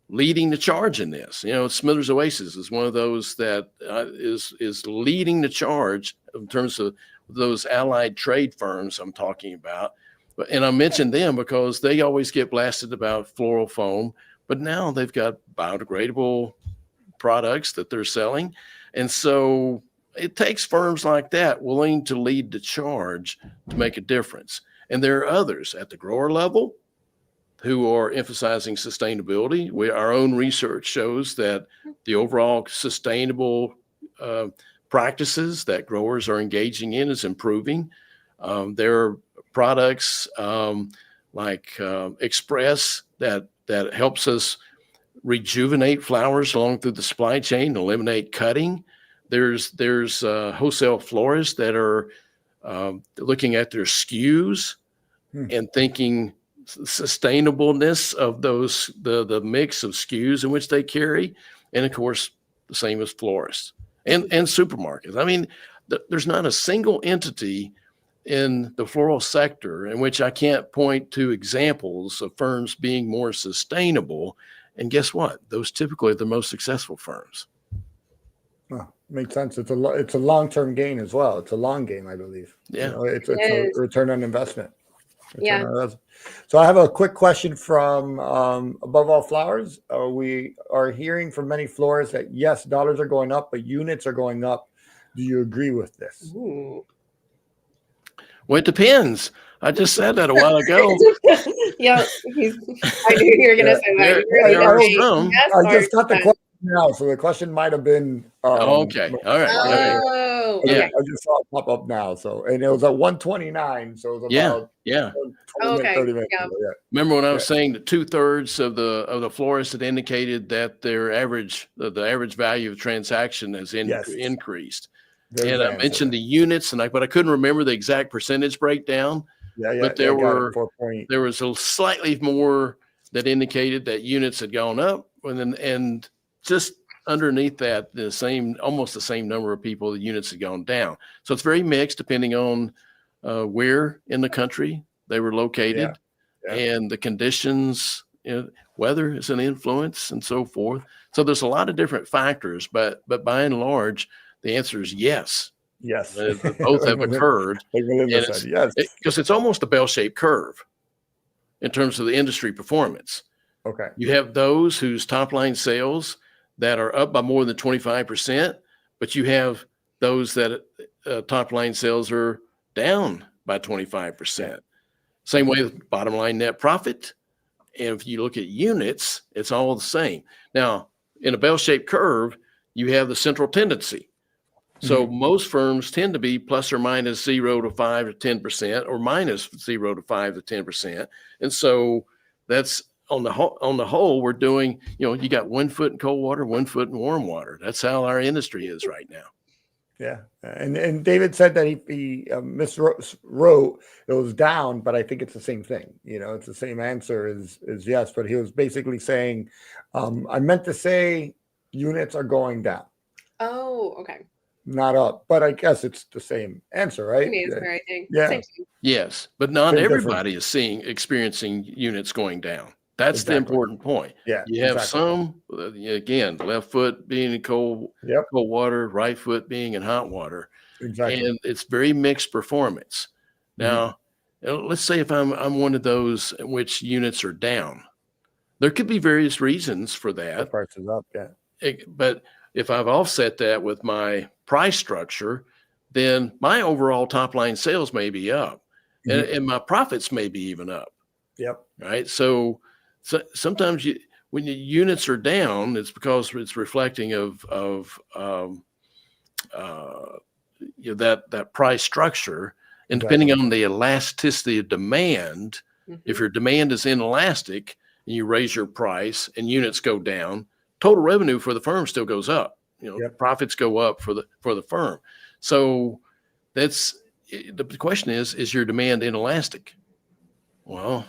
leading the charge in this. Smithers Oasis is one of those that is leading the charge in terms of those allied trade firms I'm talking about. And I mentioned them because they always get blasted about floral foam, but now they've got biodegradable products that they're selling. And so it takes firms like that willing to lead the charge to make a difference. And there are others at the grower level who are emphasizing sustainability. Our own research shows that the overall sustainable practices that growers are engaging in is improving. There are products like Express that helps us rejuvenate flowers along through the supply chain, eliminate cutting. There's wholesale florists that are looking at their SKUs and thinking sustainableness of those, the mix of SKUs in which they carry. And of course, the same as florists. and supermarkets. I mean, there's not a single entity in the floral sector in which I can't point to examples of firms being more sustainable. And guess what? Those typically are the most successful firms. Well, makes sense. It's a long-term gain as well. It's a long game, I believe. Yeah. It's a return on investment. Yeah. So I have a quick question from Above All Flowers. We are hearing from many florists that yes, dollars are going up, but units are going up. Do you agree with this? Ooh. Well, it depends. I just said that a while ago. Yeah, I knew you were going to say that. I just got the question now, so the question might have been. Okay. All right. Oh, okay. I just saw it pop up now. So, and it was at 129. So it was about 30 minutes. Yeah. Remember when I was saying that 2/3 of the florists had indicated that their average, the average value of transaction has increased. And I mentioned the units, but I couldn't remember the exact percentage breakdown. But there was a slightly more that indicated that units had gone up, and just underneath that, almost the same number of people, the units had gone down. So it's very mixed depending on where in the country they were located, and the conditions. Weather is an influence, and so forth. So there's a lot of different factors, but by and large, the answer is yes. Yes. Both have occurred. Like Melinda said, yes. Because it's almost a bell-shaped curve in terms of the industry performance. Okay. You have those whose top-line sales that are up by more than 25%, but you have those that top-line sales are down by 25%. Same way with bottom-line net profit. And if you look at units, it's all the same. Now, in a bell-shaped curve, you have the central tendency. So most firms tend to be plus or minus 0 to 5 to 10%, or minus 0 to 5 to 10%. And so that's on the whole, we're doing, you got 1 foot in cold water, 1 foot in warm water. That's how our industry is right now. Yeah. And David said that he miswrote it was down, but I think it's the same thing. It's the same answer as yes, but he was basically saying, I meant to say units are going down. Oh, okay. Not up, but I guess it's the same answer, right? I think. Yeah. Yes, but not everybody is experiencing units going down. That's the important point. Yeah. You have some, again, left foot being in cold water, right foot being in hot water. Exactly. And it's very mixed performance. Now, let's say if I'm one of those in which units are down, there could be various reasons for that. The price is up, But if I've offset that with my price structure, then my overall top line sales may be up, and my profits may be even up. Yep. Right. So sometimes when your units are down, it's because it's reflecting of that price structure, and depending on the elasticity of demand, if your demand is inelastic and you raise your price and units go down, total revenue for the firm still goes up. Profits go up for the firm. So that's the question is your demand inelastic? Well,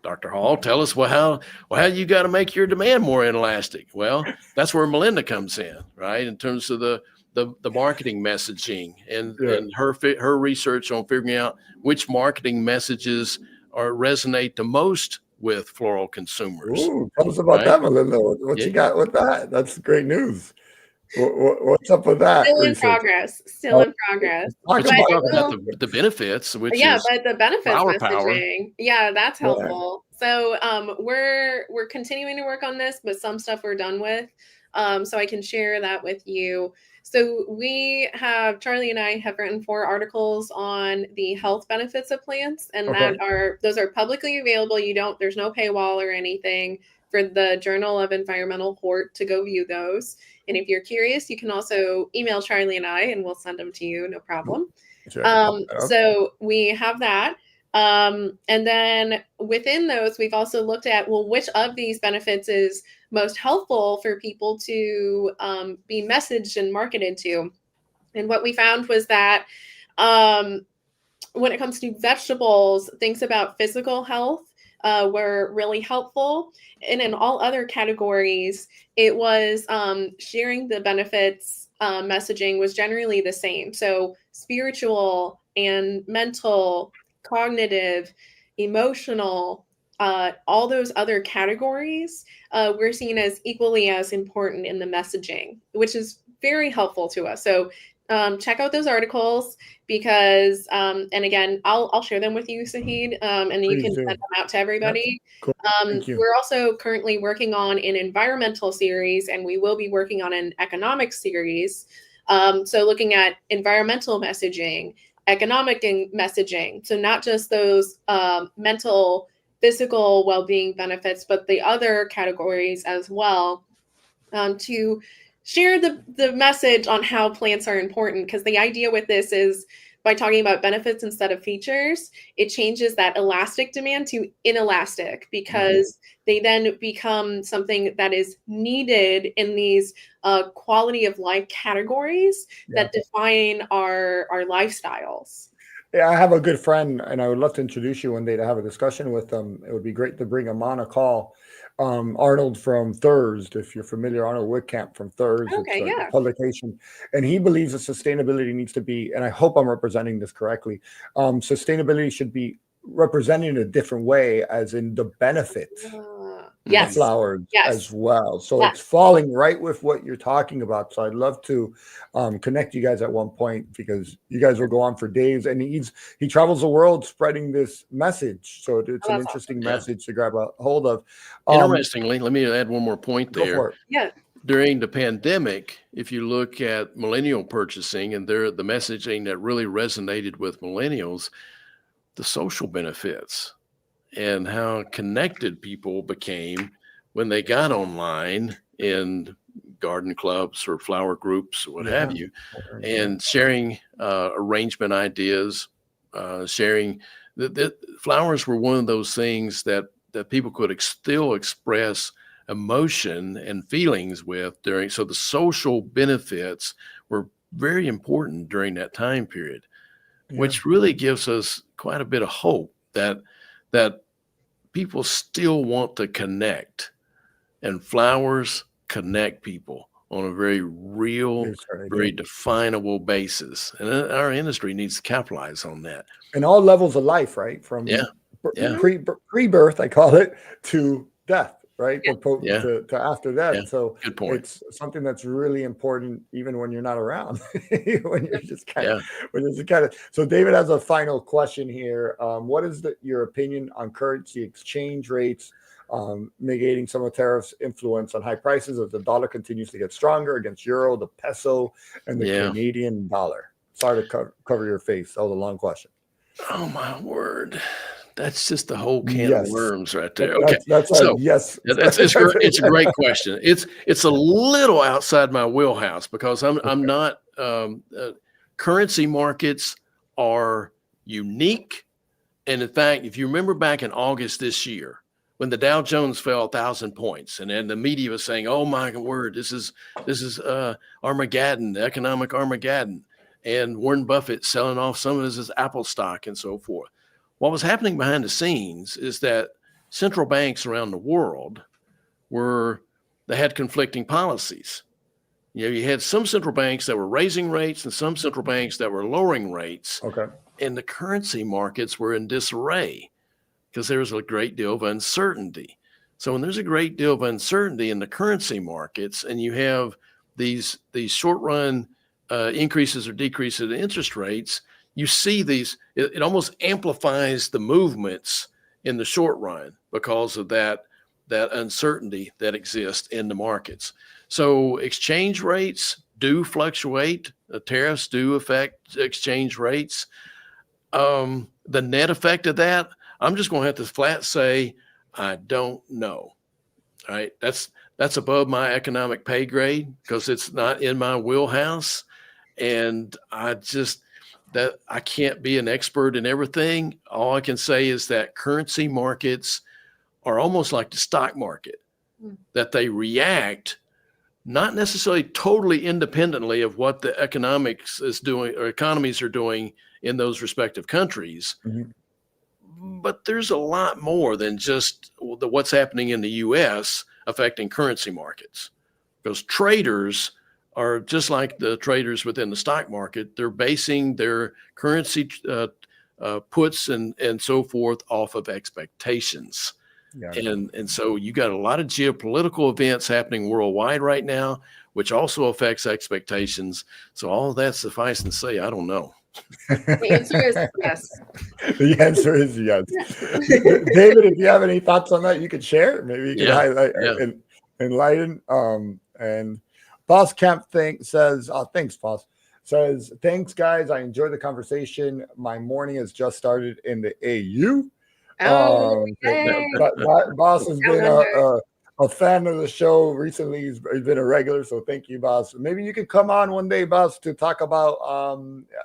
Dr. Hall, tell us how you got to make your demand more inelastic. Well, that's where Melinda comes in, right? In terms of the marketing messaging and her research on figuring out which marketing messages resonate the most with floral consumers. Ooh, tell us about that, Melinda. What you got with that? That's great news. What's up with that? Still in progress. Talk about the benefits, which is but the benefits flower messaging, that's helpful. So we're continuing to work on this, but some stuff we're done with. So I can share that with you. So Charlie and I have written 4 articles on the health benefits of plants, and those are publicly available. There's no paywall or anything for the Journal of Environmental Hort to go view those. And if you're curious, you can also email Charlie and I, and we'll send them to you, no problem. So we have that. And then within those, we've also looked at, which of these benefits is most helpful for people to be messaged and marketed to. And what we found was that when it comes to vegetables, things about physical health were really helpful. And in all other categories, it was sharing the benefits messaging was generally the same. So spiritual and mental, cognitive, emotional, all those other categories we're seen as equally as important in the messaging, which is very helpful to us. So check out those articles because, and again, I'll share them with you, Sahid, and then you can send them out to everybody. Cool. Thank you. We're also currently working on an environmental series, and we will be working on an economic series. So looking at environmental messaging, economic messaging, so not just those mental, physical well-being benefits, but the other categories as well, to share the message on how plants are important. Because the idea with this is by talking about benefits instead of features, it changes that elastic demand to inelastic, because they then become something that is needed in these quality of life categories that define our lifestyles. Yeah, I have a good friend, and I would love to introduce you one day to have a discussion with them. It would be great to bring him on a call. Arnold from Thurs, if you're familiar, Arnold Wittkamp from Thurs, Okay, it's a yeah. publication, and he believes that sustainability needs to be, and I hope I'm representing this correctly, sustainability should be represented in a different way, as in the benefits Yes. of flowers as well. So Yes. it's falling right with what you're talking about. So I'd love to connect you guys at one point, because you guys will go on for days, and he travels the world spreading this message. So it's an interesting message to grab a hold of. Interestingly, let me add one more point there. Go for it. Yeah. During the pandemic, if you look at millennial purchasing and the messaging that really resonated with millennials, the social benefits and how connected people became when they got online in garden clubs or flower groups or what have you, and sharing arrangement ideas, sharing that flowers were one of those things that people could still express emotion and feelings with during. So the social benefits were very important during that time period, which really gives us quite a bit of hope that people still want to connect, and flowers connect people on a very real, very definable basis. And our industry needs to capitalize on that. In all levels of life, right? From pre-birth, I call it, to death, right? To after death. So good point. It's something that's really important, even when you're not around, when you're just kind of, So David has a final question here. What is your opinion on currency exchange rates, negating some of tariffs' influence on high prices as the dollar continues to get stronger against euro, the peso, and the Canadian dollar? Sorry to cover your face. That was a long question. Oh my word. That's just the whole can of worms right there. Okay. That's It's a great question. It's a little outside my wheelhouse, because I'm not, currency markets are unique. And in fact, if you remember back in August this year, when the Dow Jones fell 1,000 points, and then the media was saying, "Oh my word, this is Armageddon, economic Armageddon," and Warren Buffett selling off some of his Apple stock and so forth. What was happening behind the scenes is that central banks around the world they had conflicting policies. You had some central banks that were raising rates and some central banks that were lowering rates. Okay. And the currency markets were in disarray because there was a great deal of uncertainty. So when there's a great deal of uncertainty in the currency markets, and you have these short run increases or decreases in interest rates, you see these, it almost amplifies the movements in the short run because of that uncertainty that exists in the markets. So exchange rates do fluctuate. The tariffs do affect exchange rates. The net effect of that, I'm just going to have to flat say, I don't know. All right. That's above my economic pay grade because it's not in my wheelhouse. And I can't be an expert in everything. All I can say is that currency markets are almost like the stock market, that they react not necessarily totally independently of what the economics is doing or economies are doing in those respective countries. Mm-hmm. But there's a lot more than just what's happening in the U.S. affecting currency markets, because traders are just like the traders within the stock market. They're basing their currency puts and so forth off of expectations. Yeah. And so you got a lot of geopolitical events happening worldwide right now, which also affects expectations. So all of that suffice to say, I don't know. The answer is yes. The answer is yes. David, if you have any thoughts on that, you could share. Maybe you could highlight and enlighten. And Boss Camp says, thanks, Boss. Says, thanks, guys. I enjoyed the conversation. My morning has just started in the AU. Boss has been a fan of the show recently. He's been a regular, so thank you, Boss. Maybe you could come on one day, Boss, to talk about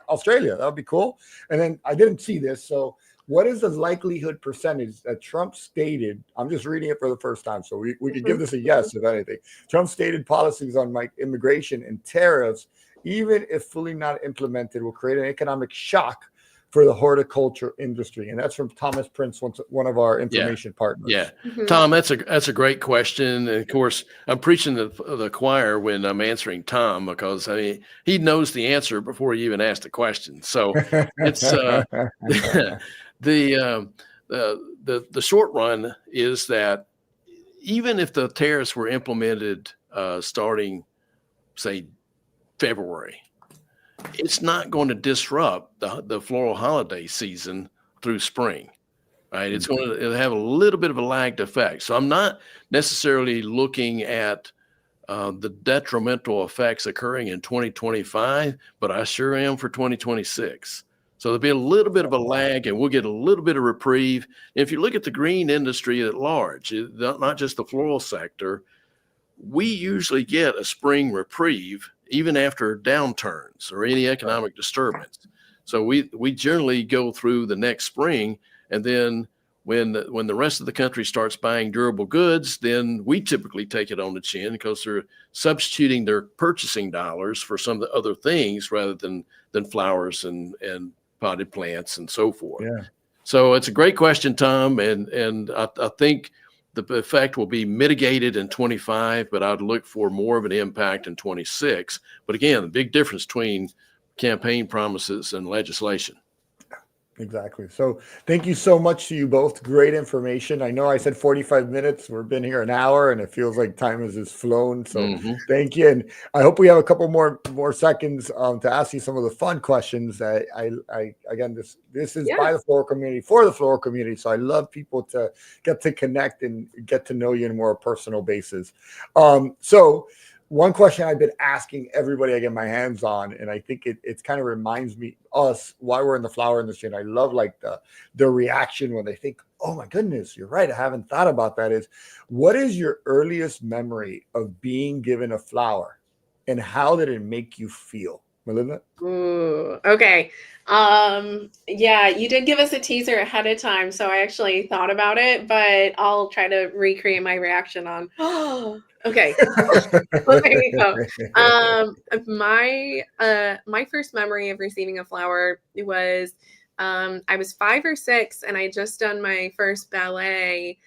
Australia. That would be cool. And then I didn't see this, so what is the likelihood percentage that Trump stated? I'm just reading it for the first time, so we could give this a yes, if anything. Trump stated policies on immigration and tariffs, even if fully not implemented, will create an economic shock for the horticulture industry. And that's from Thomas Prince, one of our information partners. Yeah. Tom, that's a great question. And of course, I'm preaching the choir when I'm answering Tom, because I mean, he knows the answer before he even asked the question. So it's the short run is that even if the tariffs were implemented starting, say, February, it's not going to disrupt the floral holiday season through spring, right? It's going to have a little bit of a lagged effect. So I'm not necessarily looking at the detrimental effects occurring in 2025, but I sure am for 2026. So there'll be a little bit of a lag, and we'll get a little bit of reprieve. If you look at the green industry at large, not just the floral sector, we usually get a spring reprieve even after downturns or any economic disturbance. So we generally go through the next spring, and then when the rest of the country starts buying durable goods, then we typically take it on the chin, because they're substituting their purchasing dollars for some of the other things rather than flowers and potted plants and so forth. Yeah. So it's a great question, Tom, and I think the effect will be mitigated in 25, but I'd look for more of an impact in 26. But again, the big difference between campaign promises and legislation. Exactly. So thank you so much to you both. Great information. I know I said 45 minutes. We've been here an hour, and it feels like time has just flown. So thank you. And I hope we have a couple more seconds to ask you some of the fun questions. I again, this is by the floral community for the floral community. So I love people to get to connect and get to know you in a more personal basis. So one question I've been asking everybody I get my hands on, and I think it kind of reminds us why we're in the flower industry, and I love like the reaction when they think, oh my goodness, you're right, I haven't thought about that, is what is your earliest memory of being given a flower, and how did it make you feel? Melinda? Ooh, okay. Yeah, you did give us a teaser ahead of time, so I actually thought about it, but I'll try to recreate my reaction on, okay. Well, there you go. My first memory of receiving a flower was I was 5 or 6, and I had just done my first ballet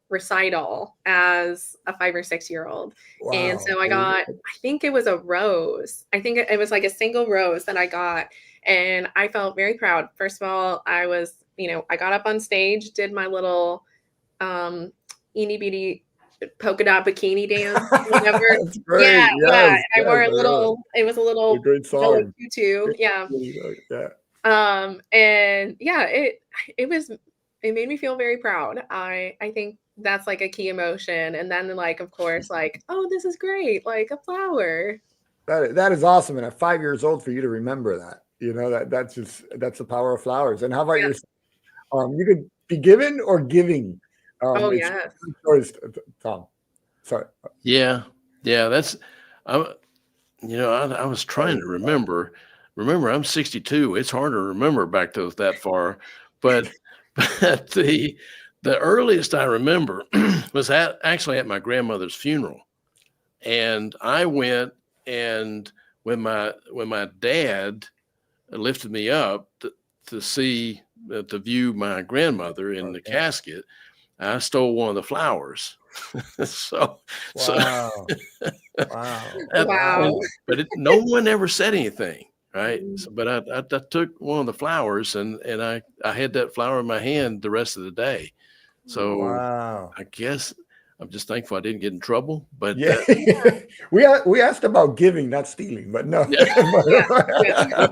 recital as a 5 or 6 year old. Wow. And so I got, I think it was a rose. I think it was like a single rose that I got, and I felt very proud. First of all, I was, I got up on stage, did my little eeny beeny polka dot bikini dance, whatever. That's great. Yeah. Yes, I wore a little, it was a little great song. tutu. Yeah. And yeah, it made me feel very proud. I think that's like a key emotion. And then like, of course, like, oh, this is great. Like a flower. That is awesome. And at 5 years old, for you to remember that, that's the power of flowers. And how about yourself? You could be given or giving. Yes. Choice, Tom. Sorry. Yeah. That's, I was trying to remember. Remember, I'm 62. It's hard to remember back to that far, but the earliest I remember was actually at my grandmother's funeral, and I went, and when my dad lifted me up to view my grandmother in the casket, I stole one of the flowers. so, Wow. Wow. But no one ever said anything, right? So, but I took one of the flowers and I had that flower in my hand the rest of the day. So wow. I guess I'm just thankful I didn't get in trouble. But Yeah, we asked about giving, not stealing, but no. Yeah.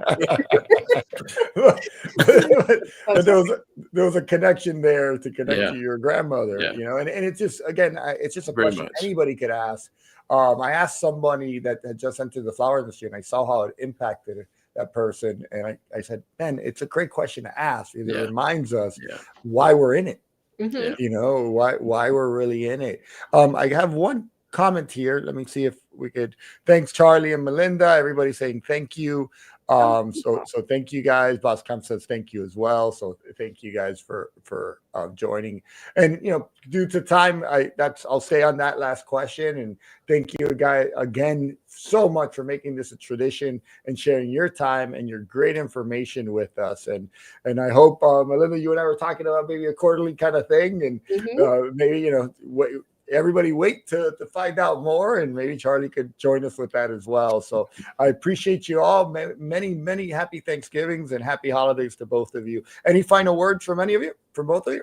but there was a connection there to connect to your grandmother, Yeah. you know, and it's just, again, it's just a Very question much. anybody could ask. I asked somebody that had just entered the flower industry, and I saw how it impacted that person, and I said, man, it's a great question to ask. It reminds us why we're in it. Mhm. You know, why we're really in it. I have one comment here. Let me see if we could. Thanks, Charlie and Melinda. Everybody saying thank you. So thank you guys. Boss Camp says thank you as well. So thank you guys for joining. And you know, due to time, I'll stay on that last question. And thank you guys again so much for making this a tradition and sharing your time and your great information with us. And I hope Melinda, you and I were talking about maybe a quarterly kind of thing, and maybe, you know, everybody wait to find out more, and maybe Charlie could join us with that as well. So I appreciate you all. Many happy Thanksgivings and happy holidays to both of you. Any final words from any of you, from both of you?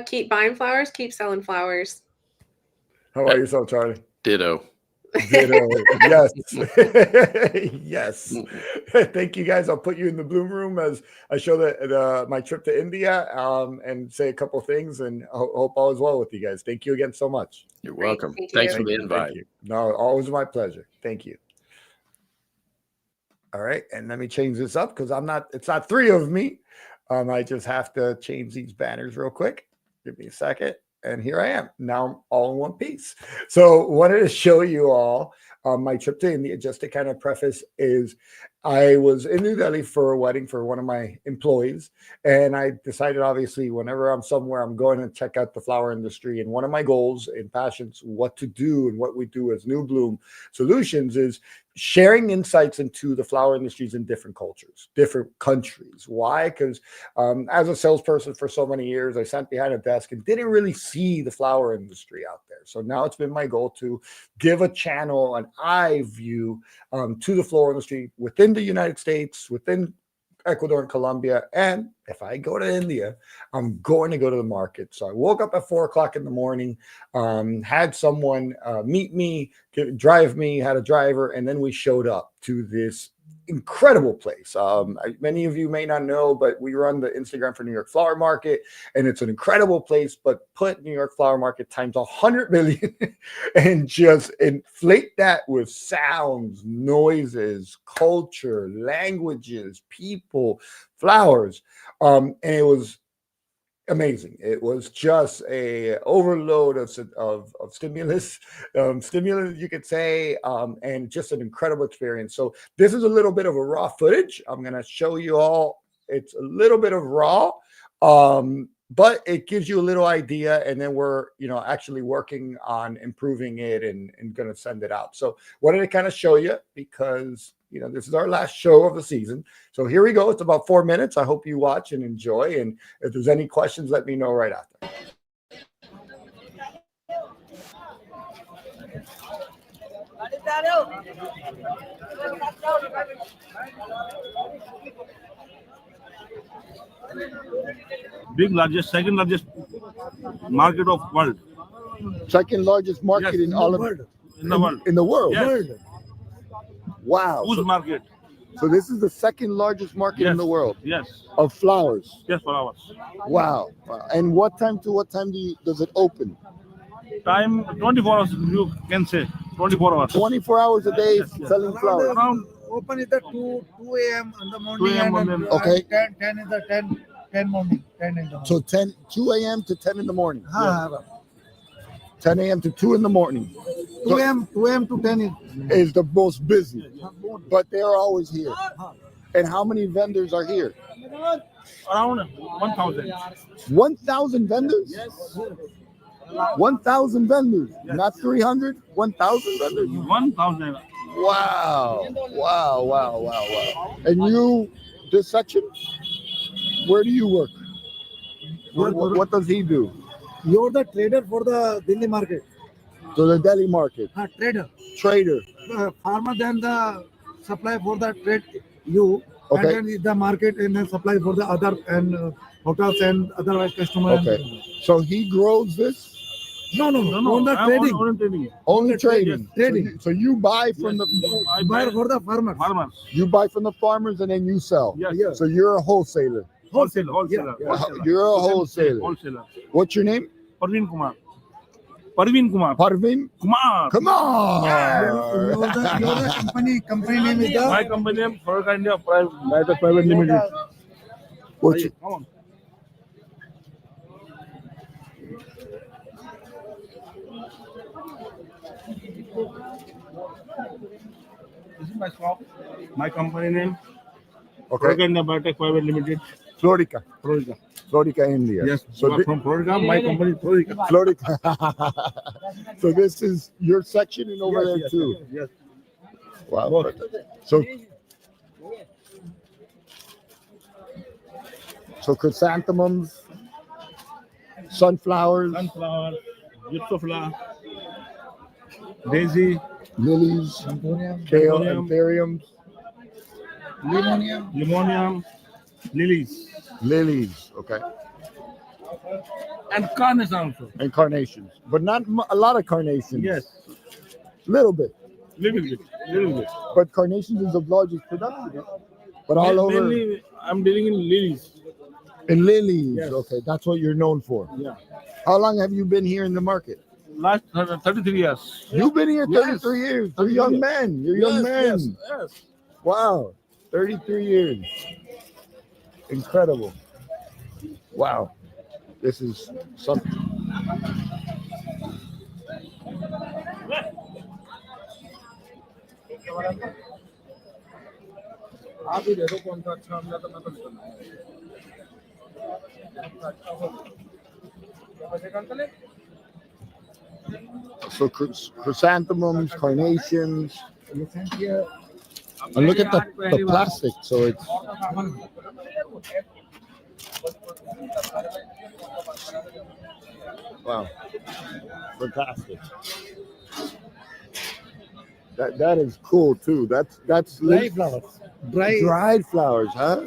Keep buying flowers, keep selling flowers. How about yourself, Charlie? Ditto. Yes. Yes. Thank you guys. I'll put you in the bloom room as I show my trip to India, and say a couple things, and hope all is well with you guys. Thank you again so much. You're welcome. Thank you. Thanks for the invite. Thank you. No, always my pleasure. Thank you. All right, and let me change this up because it's not three of me. I just have to change these banners real quick. Give me a second. And here I am now, all in one piece. So wanted to show you all my trip to India. Just to kind of preface is I was in New Delhi for a wedding for one of my employees. And I decided, obviously, whenever I'm somewhere, I'm going to check out the flower industry. And one of my goals and passions, what to do and what we do as New Bloom Solutions, is sharing insights into the flower industries in different cultures, different countries. Why? Because as a salesperson for so many years, I sat behind a desk and didn't really see the flower industry out there. So now it's been my goal to give a channel, an eye view to the floral industry within the United States, within Ecuador and Colombia. And if I go to India, I'm going to go to the market. So I woke up at 4 o'clock in the morning, had someone meet me, drive me, had a driver, and then we showed up to this incredible place. Many of you may not know, but we run the Instagram for New York Flower Market, and it's an incredible place. But put New York Flower Market times 100 million and just inflate that with sounds, noises, culture, languages, people, flowers. And it was amazing. It was just a overload of stimulus, you could say, and just an incredible experience. So this is a little bit of a raw footage. I'm going to show you all. It's a little bit of raw, but it gives you a little idea, and then we're, actually working on improving it and going to send it out. So wanted to kind of show you because, this is our last show of the season. So here we go. It's about 4 minutes. I hope you watch and enjoy. And if there's any questions, let me know right after. Second largest market of world. Second largest market in all of in the world. In the world. Yes. Wow. Whose market? So this is the second largest market in the world. Yes. Of flowers. Yes, flowers. Wow. And what time to what time does it open? Time 24 hours. You can say 24 hours. 24 hours a day selling flowers. Around open is the 2 a.m. in the morning. 2 a.m. and Okay. 10 is the 10 morning. 10 in the morning. So 2 a.m. to 10 in the morning. 10 a.m. to 2 in the morning. 2 a.m. to 10 is the most busy, but they're always here. And how many vendors are here? around 1,000. 1,000 vendors? Yes. 1,000 vendors, Yes. not 300, 1,000 vendors. 1,000. Wow. And you, this section, where do you work? What does he do? You're the trader for the Delhi market. So the Delhi market. Trader. Trader. Farmer then the supply for the trade you. Okay. And then the market and then supply for the other and hotels and otherwise customers. Okay. So he grows this? No. On the trading. Only trading. Only trading. Trading. So you buy from the I Buy for the farmers. farmers. you buy from the farmers and then you sell. Yes. Yes. So you're a wholesaler. Wholesaler. Yeah. Wholesaler. You're a wholesaler. Wholesaler. What's your name? Parveen Kumar. Parveen Kumar. Parveen? Kumar. Come on. You're the company name is the My company name Floral India Private Limited. What's your, Come on. This is my shop. My company name Floral okay. India Private Limited. Florica. Florida. Florica, India. Yes. So So from Florida, my company Florida. Florica. So this is your section and over there too. Yes. Wow. Both. So chrysanthemums, sunflowers, Sunflower, gypsophylla, daisy, lilies, kale, anthuriums, limonium, lilies, lilies. Okay. and carnation also. And carnations, but not a lot of carnations. Yes, Little bit. little bit. But carnations is the largest production. Yeah? But all over Mainly, I'm dealing in lilies. in lilies. Yes. Okay, that's what you're known for. Yeah. How long have you been here in the market? Last 33 years. You've been here Yes. 33 years. You're 33 young years. men. You're young men. Yes. Wow. 33 years. Incredible. Wow. This is something. So chrysanthemums, carnations, and look at the plastic. So it's wow, fantastic. That is cool too. That's dry flowers. dried flowers, huh?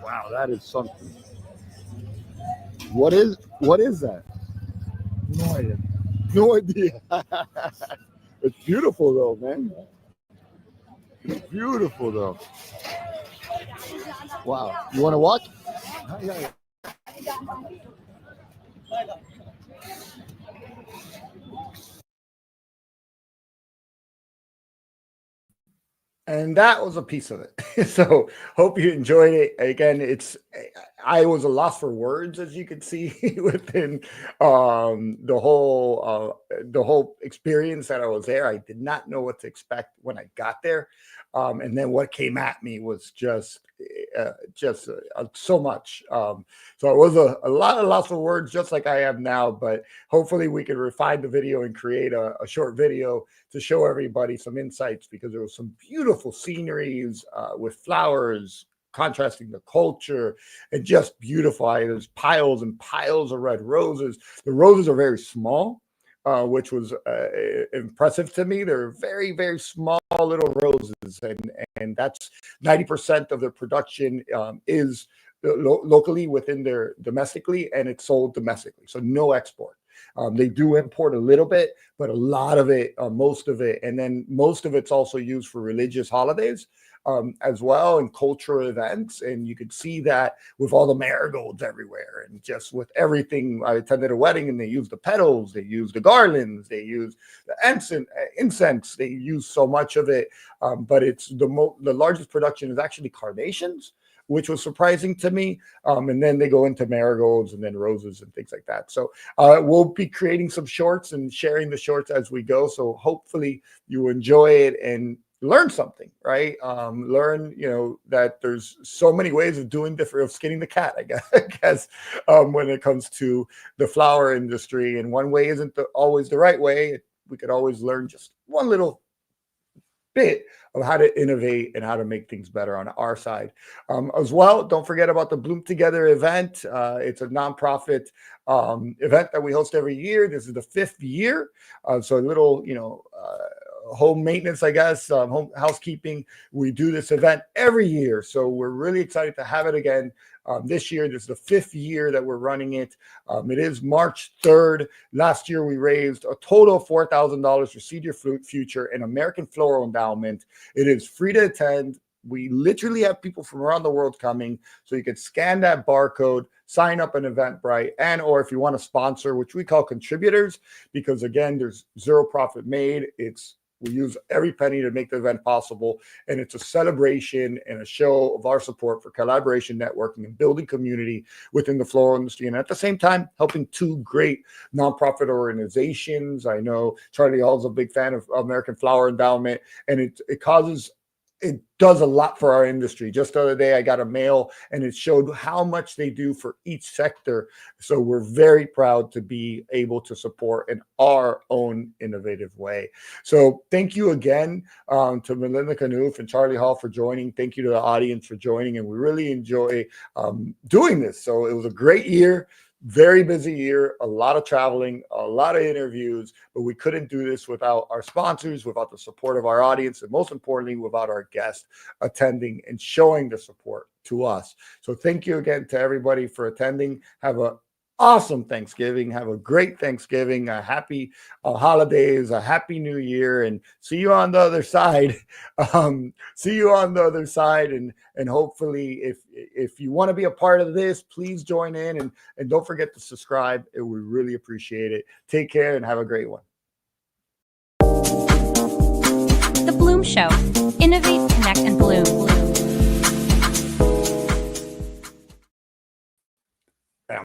Wow, that is something. What is that? No idea. No idea. It's beautiful though, man. It's beautiful though. Wow. You want to watch? And that was a piece of it. So hope you enjoyed it. Again, I was a loss for words, as you can see within the whole experience that I was there. I did not know what to expect when I got there. And then what came at me was just so much. So it was a lot of loss of words, just like I am now. But hopefully we can refine the video and create a short video to show everybody some insights, because there was some beautiful sceneries with flowers contrasting the culture, and just beautiful. There's piles and piles of red roses. The roses are very small, which was impressive to me. They're very, very small little roses, and that's 90% of their production is locally within their domestically, and it's sold domestically, so no export. They do import a little bit, but a lot of it, most of it, and then most of it's also used for religious holidays as well, and cultural events. And you could see that with all the marigolds everywhere, and just with everything. I attended a wedding and they used the petals, they used the garlands, they used the incense, they use so much of it. But it's the largest production is actually carnations, which was surprising to me. And then they go into marigolds and then roses and things like that. So we'll be creating some shorts and sharing the shorts as we go. So hopefully you enjoy it. And learn something, right? Learn, that there's so many ways of doing different, of skinning the cat, I guess, when it comes to the flower industry. And one way isn't always the right way. We could always learn just one little bit of how to innovate and how to make things better on our side. As well, don't forget about the Bloom Together event. It's a nonprofit event that we host every year. This is the 5th year. So a little, home maintenance, I guess, home housekeeping. We do this event every year. So we're really excited to have it again. This year, this is the 5th year that we're running it. It is March 3rd. Last year, we raised a total of $4,000 for Seed Your Future and American Floral Endowment. It is free to attend. We literally have people from around the world coming, so you can scan that barcode, sign up on Eventbrite, and or if you want to sponsor, which we call contributors, because again, there's zero profit made. We use every penny to make the event possible. And it's a celebration and a show of our support for collaboration, networking, and building community within the floral industry. And at the same time, helping 2 great nonprofit organizations. I know Charlie Hall's a big fan of American Flower Endowment, and it does a lot for our industry. Just the other day, I got a mail and it showed how much they do for each sector. So we're very proud to be able to support in our own innovative way. So thank you again to Melinda Knuth and Charlie Hall for joining. Thank you to the audience for joining. And we really enjoy doing this. So it was a great year. Very busy year, a lot of traveling, a lot of interviews, but we couldn't do this without our sponsors, without the support of our audience, and most importantly, without our guests attending and showing the support to us. So thank you again to everybody for attending. Have an awesome Thanksgiving. Have a great Thanksgiving, a happy holidays, a happy new year, and see you on the other side. See you on the other side. And hopefully if you want to be a part of this, please join in and don't forget to subscribe. We really appreciate it. Take care and have a great one. The Bloom Show. Innovate, connect, and bloom.